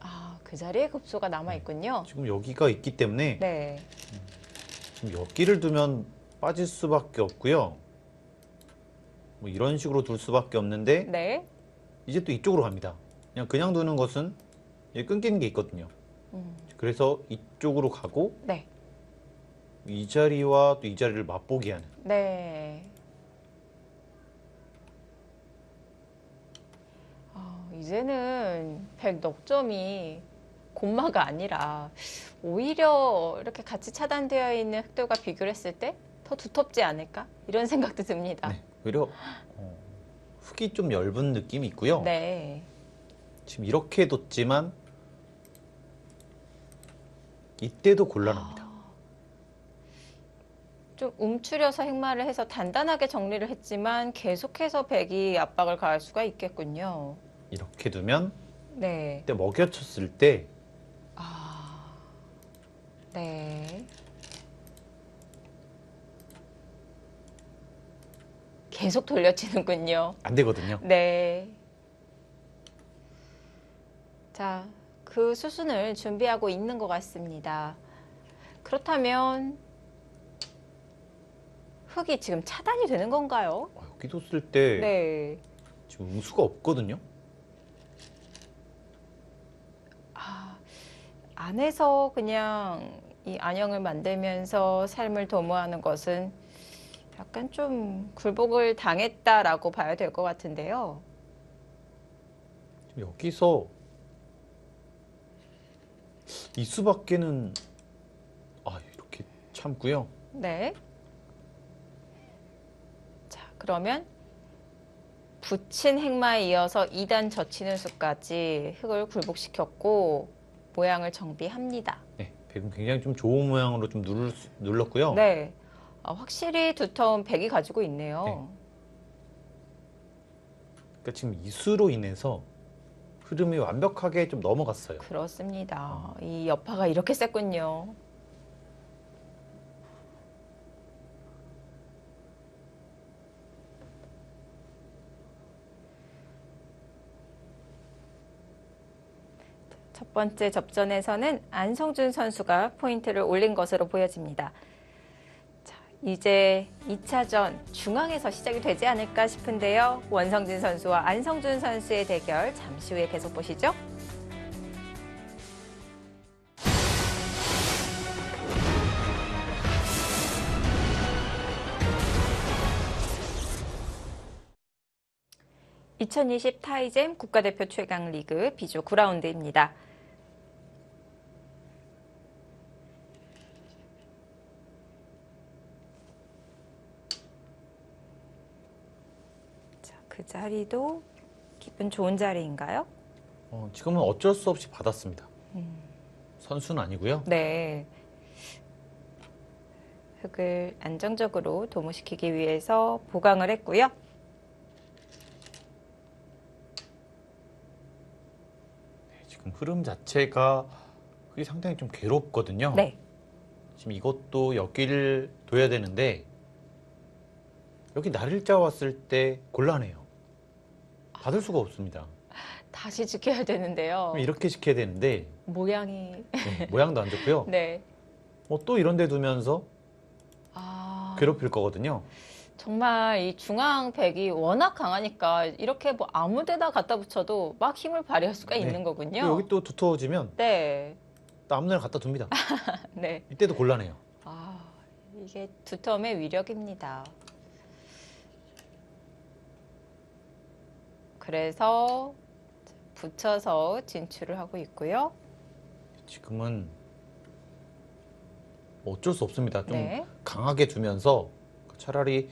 아, 그 자리에 급소가 남아있군요. 지금 여기가 있기 때문에 네. 지금 여기를 두면 빠질 수밖에 없고요. 뭐 이런 식으로 둘 수밖에 없는데 네. 이제 또 이쪽으로 갑니다. 그냥 두는 것은 이제 끊기는 게 있거든요. 그래서 이쪽으로 가고 네. 이 자리와 또 이 자리를 맛보게 하는. 네. 이제는 백 넉점이 곤마가 아니라 오히려 이렇게 같이 차단되어 있는 흑돌과 비교를 했을 때 더 두텁지 않을까? 이런 생각도 듭니다. 네, 오히려 흙이 좀 엷은 느낌이 있고요. 네. 지금 이렇게 뒀지만 이때도 곤란합니다. 좀 움츠려서 행마를 해서 단단하게 정리를 했지만 계속해서 백이 압박을 가할 수가 있겠군요. 이렇게 두면 네. 이때 먹여쳤을 때 네. 계속 돌려치는군요. 안 되거든요. 네. 자, 그 수순을 준비하고 있는 것 같습니다. 그렇다면 흙이 지금 차단이 되는 건가요? 여기 뒀을 때 네. 지금 응수가 없거든요. 안에서 그냥 이 안형을 만들면서 삶을 도모하는 것은 약간 좀 굴복을 당했다라고 봐야 될 것 같은데요. 여기서 이 수밖에는 이렇게 참고요. 네. 자, 그러면 붙인 행마에 이어서 2단 젖히는 수까지 흙을 굴복시켰고 모양을 정비합니다. 네, 백은 굉장히 좀 좋은 모양으로 좀 눌렀고요. 네. 확실히 두터운 백이 가지고 있네요. 그러니까 지금 이 수로 인해서 흐름이 완벽하게 좀 넘어갔어요. 그렇습니다. 이 여파가 이렇게 셌군요. 첫 번째 접전에서는 안성준 선수가 포인트를 올린 것으로 보여집니다. 자, 이제 2차전 중앙에서 시작이 되지 않을까 싶은데요. 원성진 선수와 안성준 선수의 대결 잠시 후에 계속 보시죠. (2020) 타이젠 국가대표 최강 리그 B조 9라운드입니다. 그 자리도 기분 좋은 자리인가요? 지금은 어쩔 수 없이 받았습니다. 선수는 아니고요. 네. 흙을 안정적으로 도모시키기 위해서 보강을 했고요. 네, 지금 흐름 자체가 그게 상당히 좀 괴롭거든요. 네. 지금 이것도 여기를 둬야 되는데 여기 날일자 왔을 때 곤란해요. 받을 수가 없습니다. 다시 지켜야 되는데요. 이렇게 지켜야 되는데 모양이 모양도 안 좋고요. 네. 또 이런 데 두면서 괴롭힐 거거든요. 정말 이 중앙 백이 워낙 강하니까 이렇게 뭐 아무 데나 갖다 붙여도 막 힘을 발휘할 수가 네. 있는 거군요. 여기 또 두터워지면 네. 또 아무 데나 갖다 둡니다. 네. 이때도 곤란해요. 이게 두터움의 위력입니다. 그래서 붙여서 진출을 하고 있고요. 지금은 어쩔 수 없습니다. 좀 네. 강하게 두면서 차라리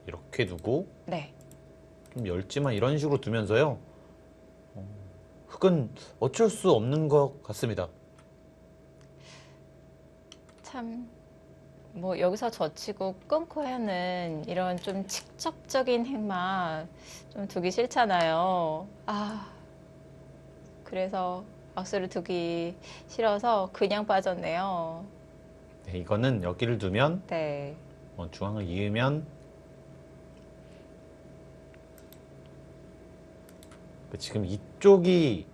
이렇게 두고 네. 좀 열지만 이런 식으로 두면서요. 흙은 어쩔 수 없는 것 같습니다. 참, 뭐 여기서 젖히고 끊고 하는 이런 좀 직접적인 행마 좀 두기 싫잖아요. 그래서 박스를 두기 싫어서 그냥 빠졌네요. 네, 이거는 여기를 두면 네. 중앙을 이으면 지금 이쪽이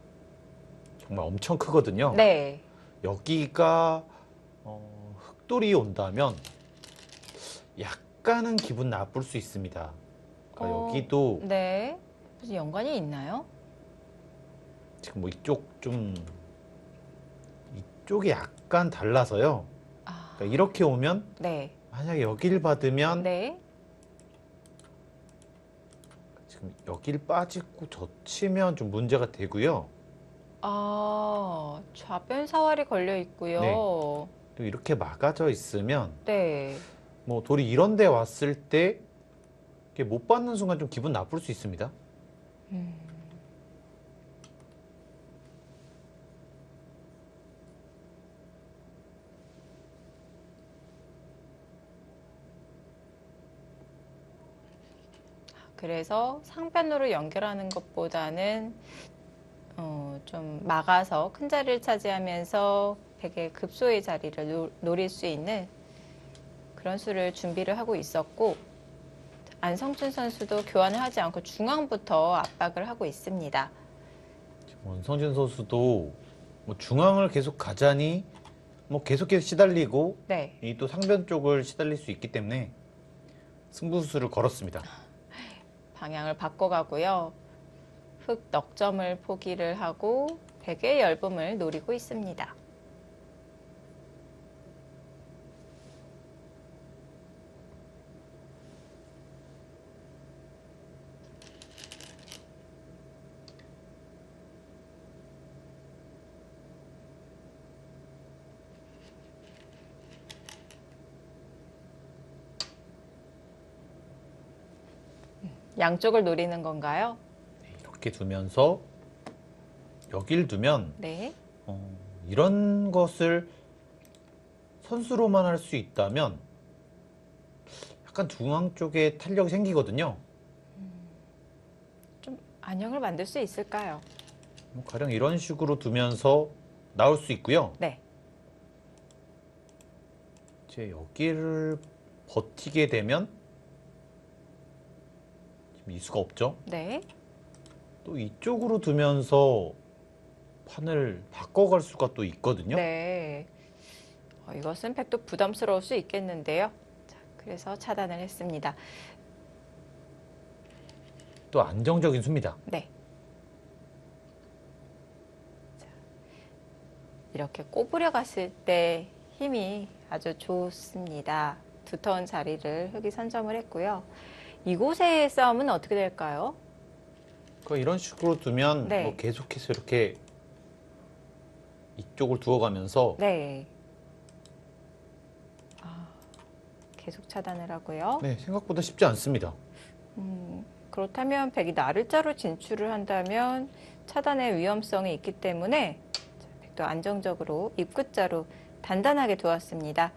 정말 엄청 크거든요. 네. 여기가 흑돌이 온다면 약간은 기분 나쁠 수 있습니다. 그러니까 여기도 네. 무슨 연관이 있나요? 지금 뭐 이쪽이 약간 달라서요. 그러니까 이렇게 오면 네. 만약에 여기를 받으면 네. 지금 여기를 빠지고 젖히면 좀 문제가 되고요. 좌변 사활이 걸려 있고요. 네. 또 이렇게 막아져 있으면 네. 뭐 돌이 이런 데 왔을 때 이렇게 못 받는 순간 좀 기분 나쁠 수 있습니다. 그래서 상변으로 연결하는 것보다는 좀 막아서 큰 자리를 차지하면서 백의 급소의 자리를 노릴 수 있는 그런 수를 준비를 하고 있었고, 안성준 선수도 교환을 하지 않고 중앙부터 압박을 하고 있습니다. 원성진 선수도 뭐 중앙을 계속 가자니 뭐 계속해서 시달리고 네. 이 또 상변 쪽을 시달릴 수 있기 때문에 승부수를 걸었습니다. 방향을 바꿔가고요. 흙 넉점을 포기를 하고 백의 얇음을 노리고 있습니다. 양쪽을 노리는 건가요? 이렇게 두면서 여길 두면 네. 이런 것을 선수로만 할 수 있다면 약간 중앙 쪽에 탄력이 생기거든요. 좀 안형을 만들 수 있을까요? 가령 이런 식으로 두면서 나올 수 있고요. 네. 이제 여기를 버티게 되면 지금 이수가 없죠. 네. 또 이쪽으로 두면서 판을 바꿔갈 수가 또 있거든요. 네. 이것은 백도 부담스러울 수 있겠는데요. 자, 그래서 차단을 했습니다. 또 안정적인 수입니다. 네. 자, 이렇게 꼬부려 갔을 때 힘이 아주 좋습니다. 두터운 자리를 흙이 선점을 했고요. 이곳의 싸움은 어떻게 될까요? 그러니까 이런 식으로 두면 네. 뭐 계속해서 이렇게 이쪽을 두어가면서 네. 계속 차단을 하고요. 네, 생각보다 쉽지 않습니다. 그렇다면 백이 나를자로 진출을 한다면 차단의 위험성이 있기 때문에 자, 백도 안정적으로 입구자로 단단하게 두었습니다.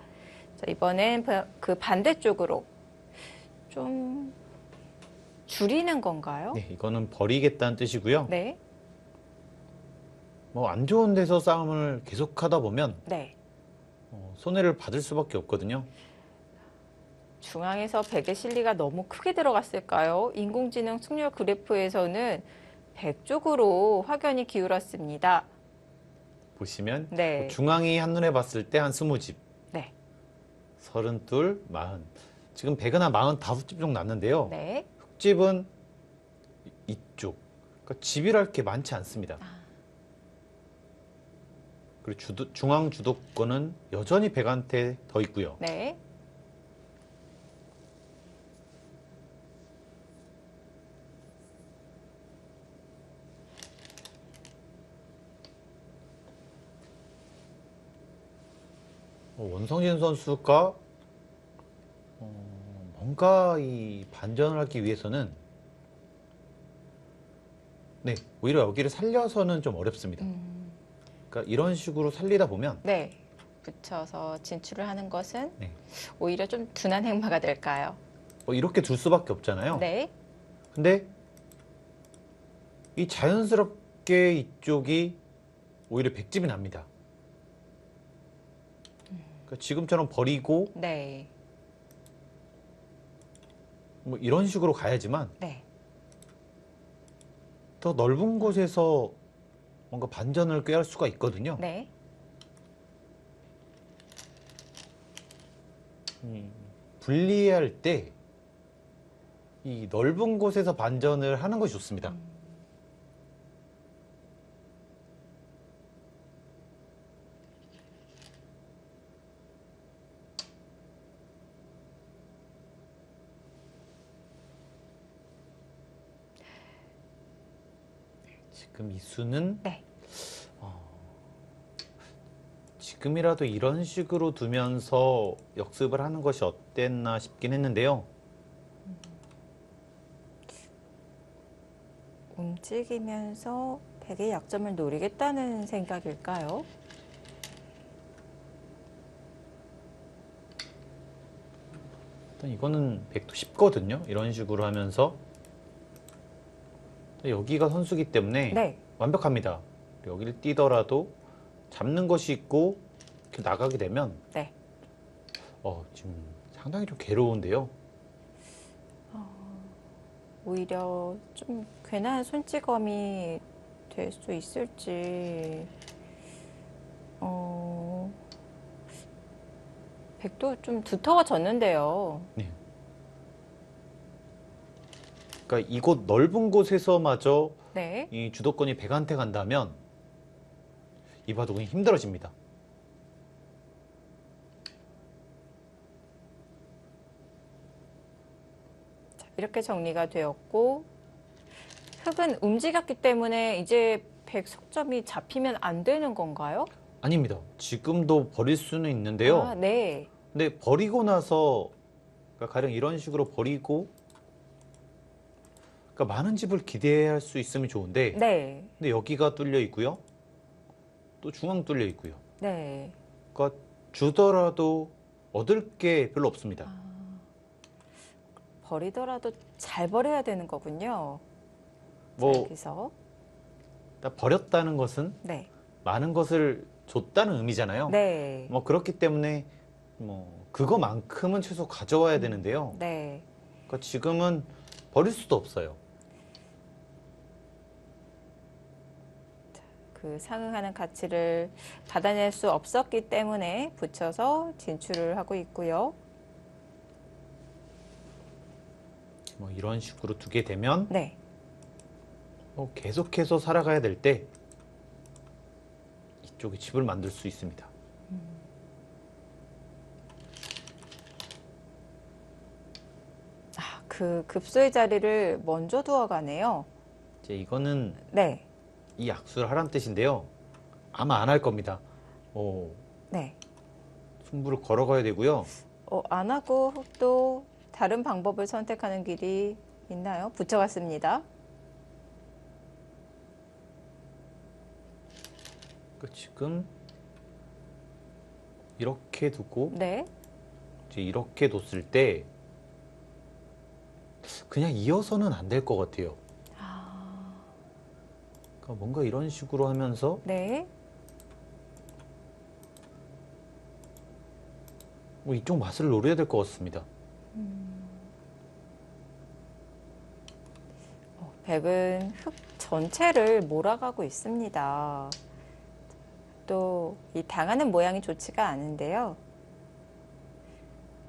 자, 이번엔 그 반대쪽으로 좀 줄이는 건가요? 네, 이거는 버리겠다는 뜻이고요. 네. 뭐 안 좋은 데서 싸움을 계속하다 보면 네. 손해를 받을 수밖에 없거든요. 중앙에서 백의 실리가 너무 크게 들어갔을까요? 인공지능 승률 그래프에서는 백 쪽으로 확연히 기울었습니다. 보시면 네. 중앙이 한눈에 봤을 때 한 20집, 네. 32, 40. 지금 백은 한 45집 정도 났는데요. 네. 흙집은 이쪽. 그러니까 집이랄 게 많지 않습니다. 그리고 중앙 주도권은 여전히 백한테 더 있고요. 네. 원성진 선수가 뭔가 이 반전을 하기 위해서는 네, 오히려 여기를 살려서는 좀 어렵습니다. 그러니까 이런 식으로 살리다 보면 네. 붙여서 진출을 하는 것은 네. 오히려 좀 둔한 행마가 될까요? 이렇게 둘 수밖에 없잖아요. 네. 근데 이 자연스럽게 이쪽이 오히려 백집이 납니다. 그러니까 지금처럼 버리고 네. 뭐 이런 식으로 가야지만 네. 더 넓은 곳에서 뭔가 반전을 꾀할 수가 있거든요. 네. 분리할 때 이 넓은 곳에서 반전을 하는 것이 좋습니다. 지금 이 수는 네. 지금이라도 이런 식으로 두면서 역습을 하는 것이 어땠나 싶긴 했는데요. 움직이면서 백의 약점을 노리겠다는 생각일까요? 일단 이거는 백도 쉽거든요. 이런 식으로 하면서 여기가 선수기 때문에 네. 완벽합니다. 여기를 뛰더라도 잡는 것이 있고 이렇게 나가게 되면 네. 지금 상당히 좀 괴로운데요. 오히려 좀 괜한 손찌검이 될 수 있을지. 백도 좀 두터워졌는데요. 네. 그러니까 이곳 넓은 곳에서마저 네. 이 주도권이 백한테 간다면 이 바둑은 힘들어집니다. 자, 이렇게 정리가 되었고 흙은 움직였기 때문에 이제 백 석점이 잡히면 안 되는 건가요? 아닙니다. 지금도 버릴 수는 있는데요. 아, 네. 근데 버리고 나서 그러니까 가령 이런 식으로 버리고 그러니까 많은 집을 기대할 수 있으면 좋은데, 네. 근데 여기가 뚫려 있고요. 또 중앙 뚫려 있고요. 네. 그러니까 주더라도 얻을 게 별로 없습니다. 버리더라도 잘 버려야 되는 거군요. 자, 뭐 여기서. 일단 버렸다는 것은 네. 많은 것을 줬다는 의미잖아요. 네. 뭐 그렇기 때문에 뭐 그거만큼은 최소 가져와야 되는데요. 네. 그러니까 지금은 버릴 수도 없어요. 그 상응하는 가치를 받아낼 수 없었기 때문에 붙여서 진출을 하고 있고요. 뭐 이런 식으로 두게 되면 네. 뭐 계속해서 살아가야 될 때 이쪽에 집을 만들 수 있습니다. 아, 그 급소의 자리를 먼저 두어가네요. 이제 이거는 네. 이 악수를 하란 뜻인데요. 아마 안 할 겁니다. 네. 승부를 걸어가야 되고요. 안 하고 또 다른 방법을 선택하는 길이 있나요? 붙여갔습니다. 그러니까 지금 이렇게 두고 네. 이제 이렇게 뒀을 때 그냥 이어서는 안 될 것 같아요. 그러니까 뭔가 이런 식으로 하면서 네. 뭐 이쪽 맛을 노려야 될 것 같습니다. 백은 흙 전체를 몰아가고 있습니다. 또 이 당하는 모양이 좋지가 않은데요.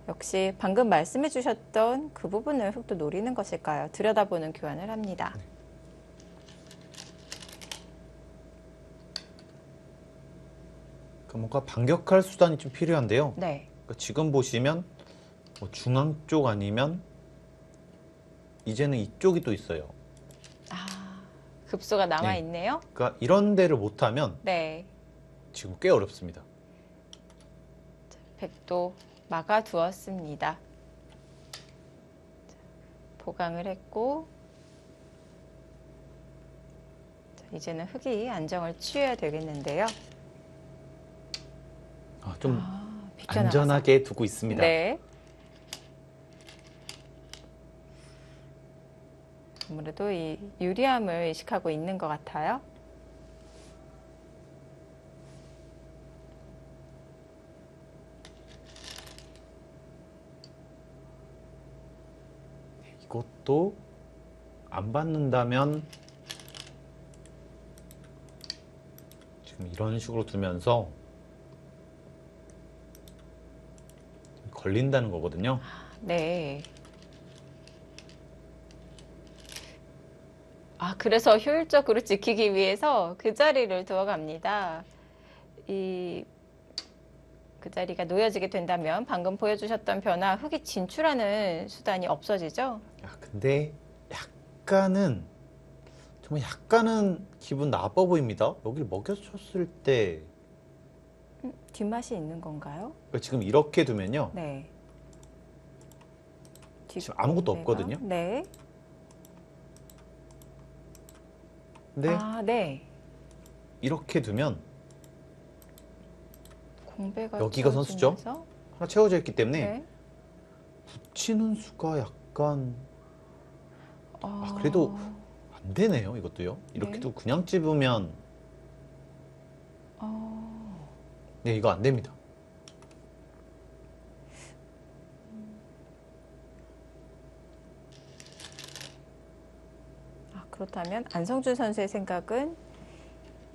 역시 방금 말씀해 주셨던 그 부분을 흙도 노리는 것일까요? 들여다보는 교환을 합니다. 그러니까 뭔가 반격할 수단이 좀 필요한데요. 네. 그러니까 지금 보시면 뭐 중앙 쪽 아니면 이제는 이쪽이 또 있어요. 급소가 남아 네. 있네요. 그러니까 이런 데를 못하면 네. 지금 꽤 어렵습니다. 백도 막아 두었습니다. 보강을 했고 자, 이제는 흙이 안정을 취해야 되겠는데요. 좀 비껴나가서. 안전하게 두고 있습니다. 네. 아무래도 이 유리함을 의식하고 있는 것 같아요. 이것도 안 받는다면 지금 이런 식으로 두면서 걸린다는 거거든요. 네. 그래서 효율적으로 지키기 위해서 그 자리를 두어갑니다. 그 자리가 놓여지게 된다면 방금 보여주셨던 변화, 흙이 진출하는 수단이 없어지죠? 근데 약간은 정말 약간은 기분 나빠 보입니다. 여기를 먹여줬을 때 뒷맛이 있는 건가요? 지금 이렇게 두면요. 네. 지금 아무것도 없거든요. 네. 근데 네. 이렇게 두면 공배가 여기가 선수죠? 채워지면서? 하나 채워져 있기 때문에 네. 붙이는 수가 약간 그래도 안 되네요. 이것도요. 이렇게도 네. 그냥 찝으면 네, 이거 안 됩니다. 그렇다면 안성준 선수의 생각은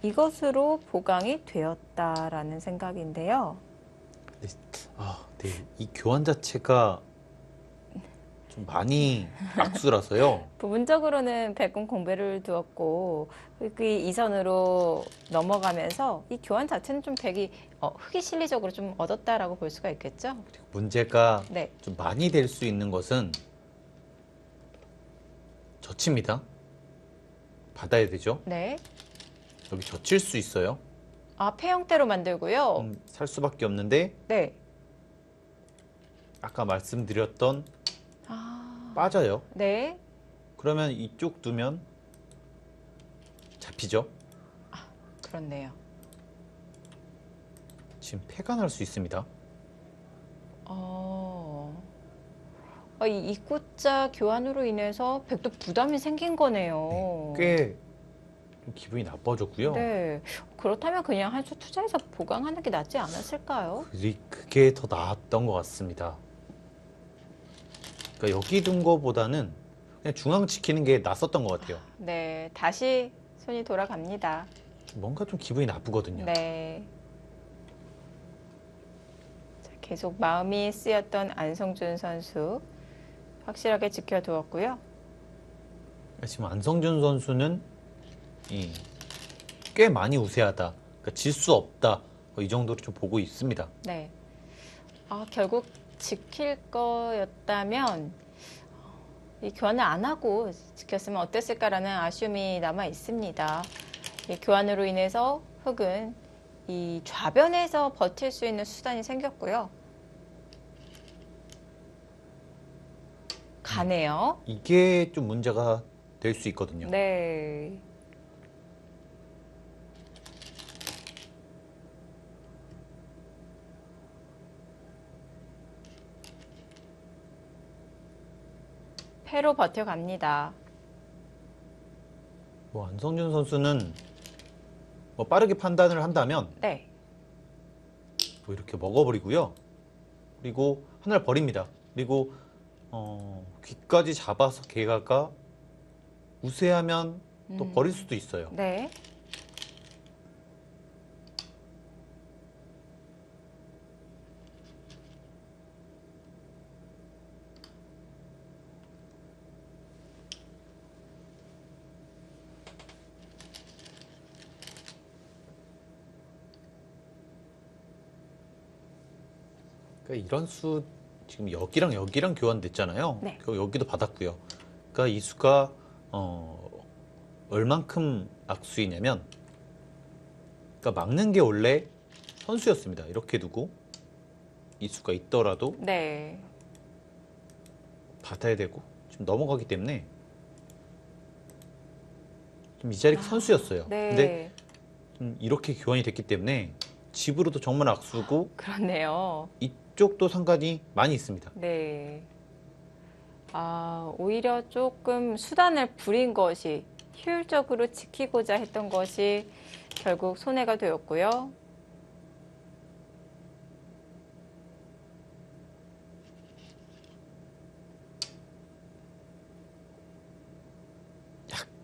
이것으로 보강이 되었다라는 생각인데요. 네, 이 교환 자체가 좀 많이 악수라서요. 부분적으로는 백군 공배를 두었고 흙이 이선으로 넘어가면서 이 교환 자체는 좀 백이 흙이 실리적으로 좀 얻었다라고 볼 수가 있겠죠. 그리고 문제가 네. 좀 많이 될 수 있는 것은 젖힙니다. 받아야 되죠. 네. 여기 젖힐 수 있어요. 폐 형태로 만들고요. 살 수밖에 없는데 네. 아까 말씀드렸던 빠져요. 네. 그러면 이쪽 두면 잡히죠. 그렇네요. 지금 패가 날 수 있습니다. 이 입구자 교환으로 인해서 백도 부담이 생긴 거네요. 꽤 좀 기분이 나빠졌고요. 네. 그렇다면 그냥 한 수 투자해서 보강하는 게 낫지 않았을까요? 그게 더 나았던 것 같습니다. 그러니까 여기 둔 거보다는 그냥 중앙 지키는 게 낫었던 것 같아요. 네. 다시 손이 돌아갑니다. 뭔가 좀 기분이 나쁘거든요. 네. 자, 계속 마음이 쓰였던 안성준 선수 확실하게 지켜두었고요. 지금 안성준 선수는 꽤 많이 우세하다. 그러니까 질 수 없다. 이 정도로 좀 보고 있습니다. 네. 결국 지킬 거였다면 이 교환을 안 하고 지켰으면 어땠을까라는 아쉬움이 남아 있습니다. 이 교환으로 인해서 흑은 이 좌변에서 버틸 수 있는 수단이 생겼고요. 가네요. 이게 좀 문제가 될 수 있거든요. 네. 패로 버텨갑니다. 뭐 안성준 선수는 뭐 빠르게 판단을 한다면 네. 뭐 이렇게 먹어버리고요. 그리고 하나를 버립니다. 그리고 귀까지 잡아서 개가가 우세하면 또 버릴 수도 있어요. 네. 그러니까 이런 수 지금 여기랑 여기랑 교환됐잖아요. 네. 그리고 여기도 받았고요. 그러니까 이 수가 얼만큼 악수이냐면, 그러니까 막는 게 원래 선수였습니다. 이렇게 두고 이 수가 있더라도 네. 받아야 되고 지금 넘어가기 때문에 좀 이 자리가 선수였어요. 네. 근데 좀 이렇게 교환이 됐기 때문에 집으로도 정말 악수고 그렇네요. 이쪽도 상관이 많이 있습니다. 네. 오히려 조금 수단을 부린 것이 효율적으로 지키고자 했던 것이 결국 손해가 되었고요.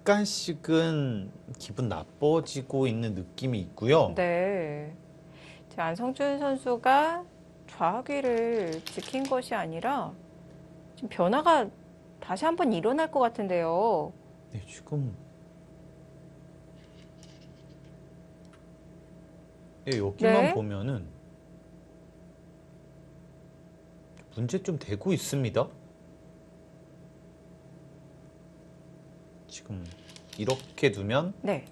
약간씩은 기분 나빠지고 있는 느낌이 있고요. 네. 지금 안성준 선수가 좌기를 지킨 것이 아니라 지금 변화가 다시 한번 일어날 것 같은데요. 네, 지금 네, 여기만 네. 보면은 문제 좀 되고 있습니다. 지금 이렇게 두면 네.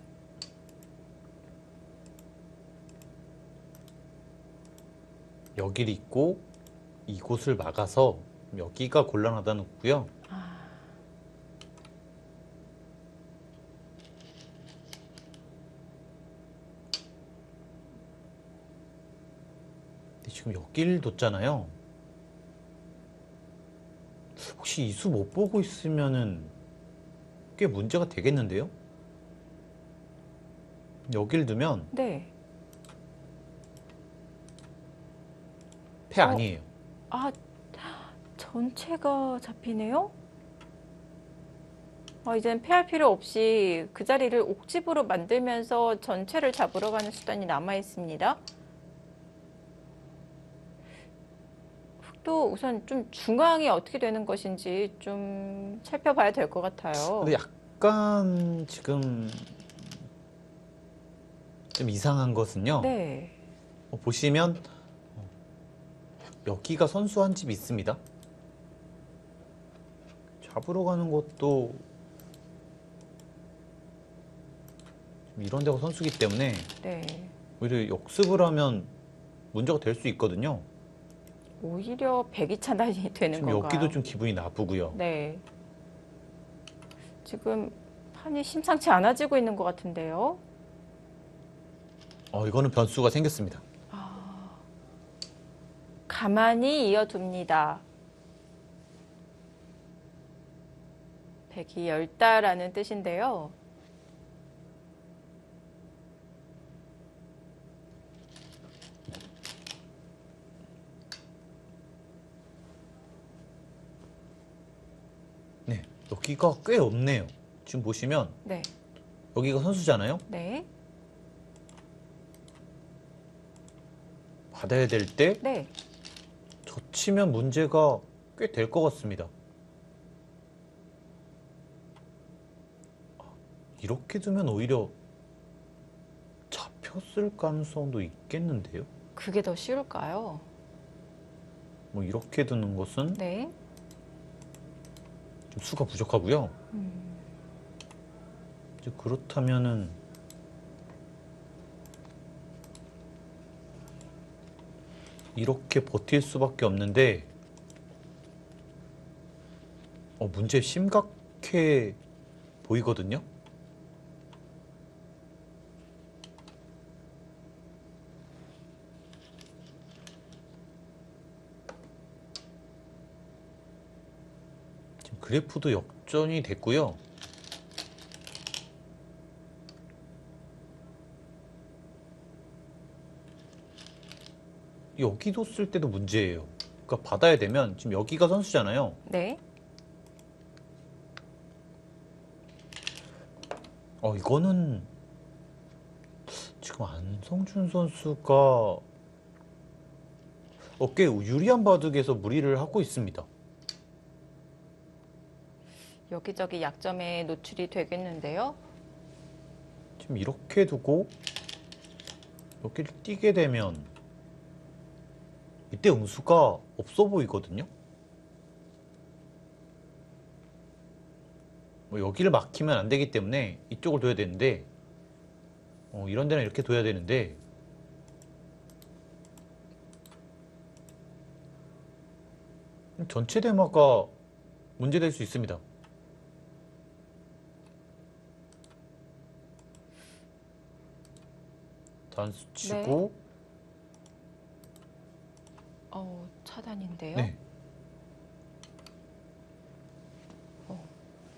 여기를 있고 이곳을 막아서 여기가 곤란하다는 거고요. 근데 지금 여기를 뒀잖아요. 혹시 이 수 못 보고 있으면은 꽤 문제가 되겠는데요? 여기를 두면 네. 패 아니에요. 전체가 잡히네요? 이제는 패할 필요 없이 그 자리를 옥집으로 만들면서 전체를 잡으러 가는 수단이 남아 있습니다. 흑도 우선 좀 중앙이 어떻게 되는 것인지 좀 살펴봐야 될 것 같아요. 근데 약간 지금 좀 이상한 것은요. 네. 보시면 여기가 선수 한 집 있습니다. 잡으러 가는 것도 좀 이런 데가 선수기 때문에 네. 오히려 역습을 하면 문제가 될 수 있거든요. 오히려 백이 차단이 되는 지금 건가요? 여기도 좀 기분이 나쁘고요. 네. 지금 판이 심상치 않아지고 있는 것 같은데요. 이거는 변수가 생겼습니다. 가만히 이어둡니다. 백이 열다라는 뜻인데요. 네, 여기가 꽤 없네요. 지금 보시면 네, 여기가 선수잖아요. 네, 받아야 될 때 네. 젖히면 문제가 꽤 될 것 같습니다. 이렇게 두면 오히려 잡혔을 가능성도 있겠는데요. 그게 더 쉬울까요? 뭐 이렇게 두는 것은 네. 좀 수가 부족하고요. 이제 그렇다면은 이렇게 버틸 수밖에 없는데 문제 심각해 보이거든요. 지금 그래프도 역전이 됐고요. 여기도 쓸 때도 문제예요. 그러니까 받아야 되면 지금 여기가 선수잖아요. 네. 이거는 지금 안성준 선수가 꽤 유리한 바둑에서 무리를 하고 있습니다. 여기저기 약점에 노출이 되겠는데요. 지금 이렇게 두고 여기를 띄게 되면 이때 응수가 없어 보이거든요. 여기를 막히면 안 되기 때문에 이쪽을 둬야 되는데 이런 데는 이렇게 둬야 되는데 전체 대마가 문제될 수 있습니다. 단수 치고 차단인데요. 네.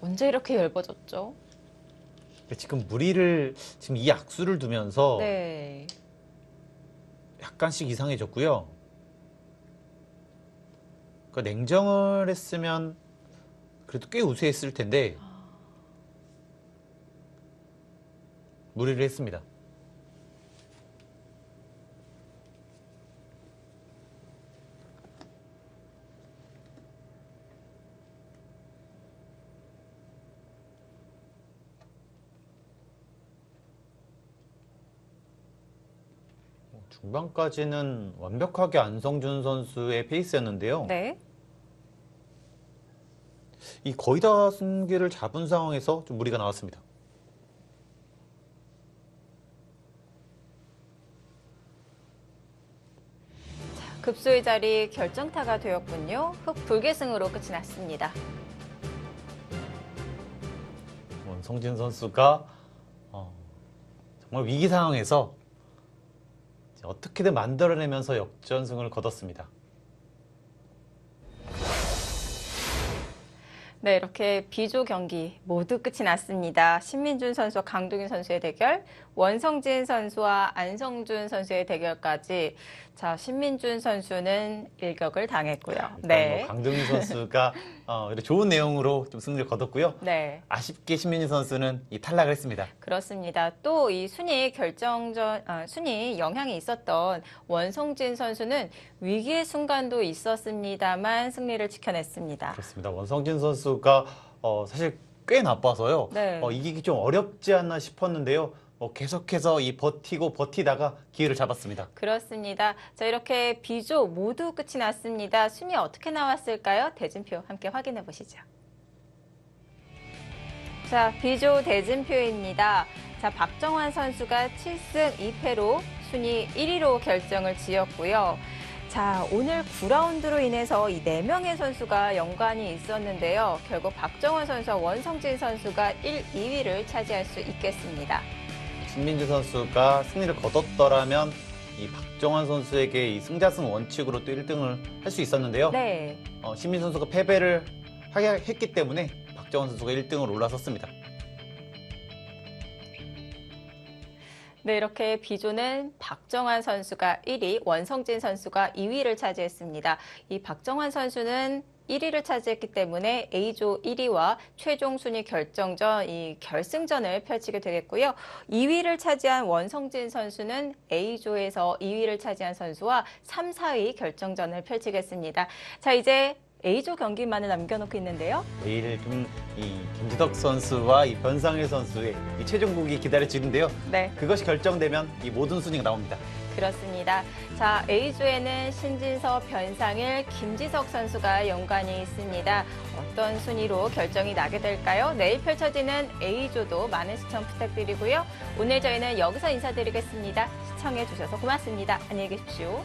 언제 이렇게 얇아졌죠? 지금 무리를 지금 이 악수를 두면서 네. 약간씩 이상해졌고요. 그러니까 냉정을 했으면 그래도 꽤 우세했을 텐데 무리를 했습니다. 중반까지는 완벽하게 안성준 선수의 페이스였는데요. 네. 이 거의 다 승기를 잡은 상황에서 좀 무리가 나왔습니다. 급소의 자리 결정타가 되었군요. 흑불계승으로 끝이 났습니다. 원성진 선수가 정말 위기 상황에서 어떻게든 만들어내면서 역전승을 거뒀습니다. 네, 이렇게 B조 경기 모두 끝이 났습니다. 신민준 선수와 강동윤 선수의 대결, 원성진 선수와 안성준 선수의 대결까지. 자, 신민준 선수는 일격을 당했고요. 네. 강동윤 선수가 이렇게 좋은 내용으로 좀 승리를 거뒀고요. 네. 아쉽게 신민준 선수는 탈락을 했습니다. 그렇습니다. 또 이 순위 결정전, 순위 영향이 있었던 원성진 선수는 위기의 순간도 있었습니다만 승리를 지켜냈습니다. 그렇습니다. 원성진 선수가 사실 꽤 나빠서요. 네. 이기기 좀 어렵지 않나 싶었는데요. 계속해서 버티다가 기회를 잡았습니다. 그렇습니다. 자, 이렇게 B조 모두 끝이 났습니다. 순위 어떻게 나왔을까요? 대진표 함께 확인해 보시죠. 자, B조 대진표입니다. 자, 박정환 선수가 7승 2패로 순위 1위로 결정을 지었고요. 자, 오늘 9라운드로 인해서 이 4명의 선수가 연관이 있었는데요. 결국 박정환 선수와 원성진 선수가 1, 2위를 차지할 수 있겠습니다. 신민주 선수가 승리를 거뒀더라면 이 박정환 선수에게 이 승자승 원칙으로 또 1등을 할 수 있었는데요. 네. 신민주 선수가 패배를 했기 때문에 박정환 선수가 1등으로 올라섰습니다. 네, 이렇게 B조는 박정환 선수가 1위, 원성진 선수가 2위를 차지했습니다. 이 박정환 선수는 1위를 차지했기 때문에 A조 1위와 최종 순위 결정전, 이 결승전을 펼치게 되겠고요. 2위를 차지한 원성진 선수는 A조에서 2위를 차지한 선수와 3, 4위 결정전을 펼치겠습니다. 자, 이제 A조 경기만을 남겨놓고 있는데요. 내일 좀 이 김지덕 선수와 이 변상일 선수의 이 최종국이 기다려지는데요. 네. 그것이 결정되면 이 모든 순위가 나옵니다. 그렇습니다. 자, A조에는 신진섭, 변상일, 김지석 선수가 연관이 있습니다. 어떤 순위로 결정이 나게 될까요? 내일 펼쳐지는 A조도 많은 시청 부탁드리고요. 오늘 저희는 여기서 인사드리겠습니다. 시청해 주셔서 고맙습니다. 안녕히 계십시오.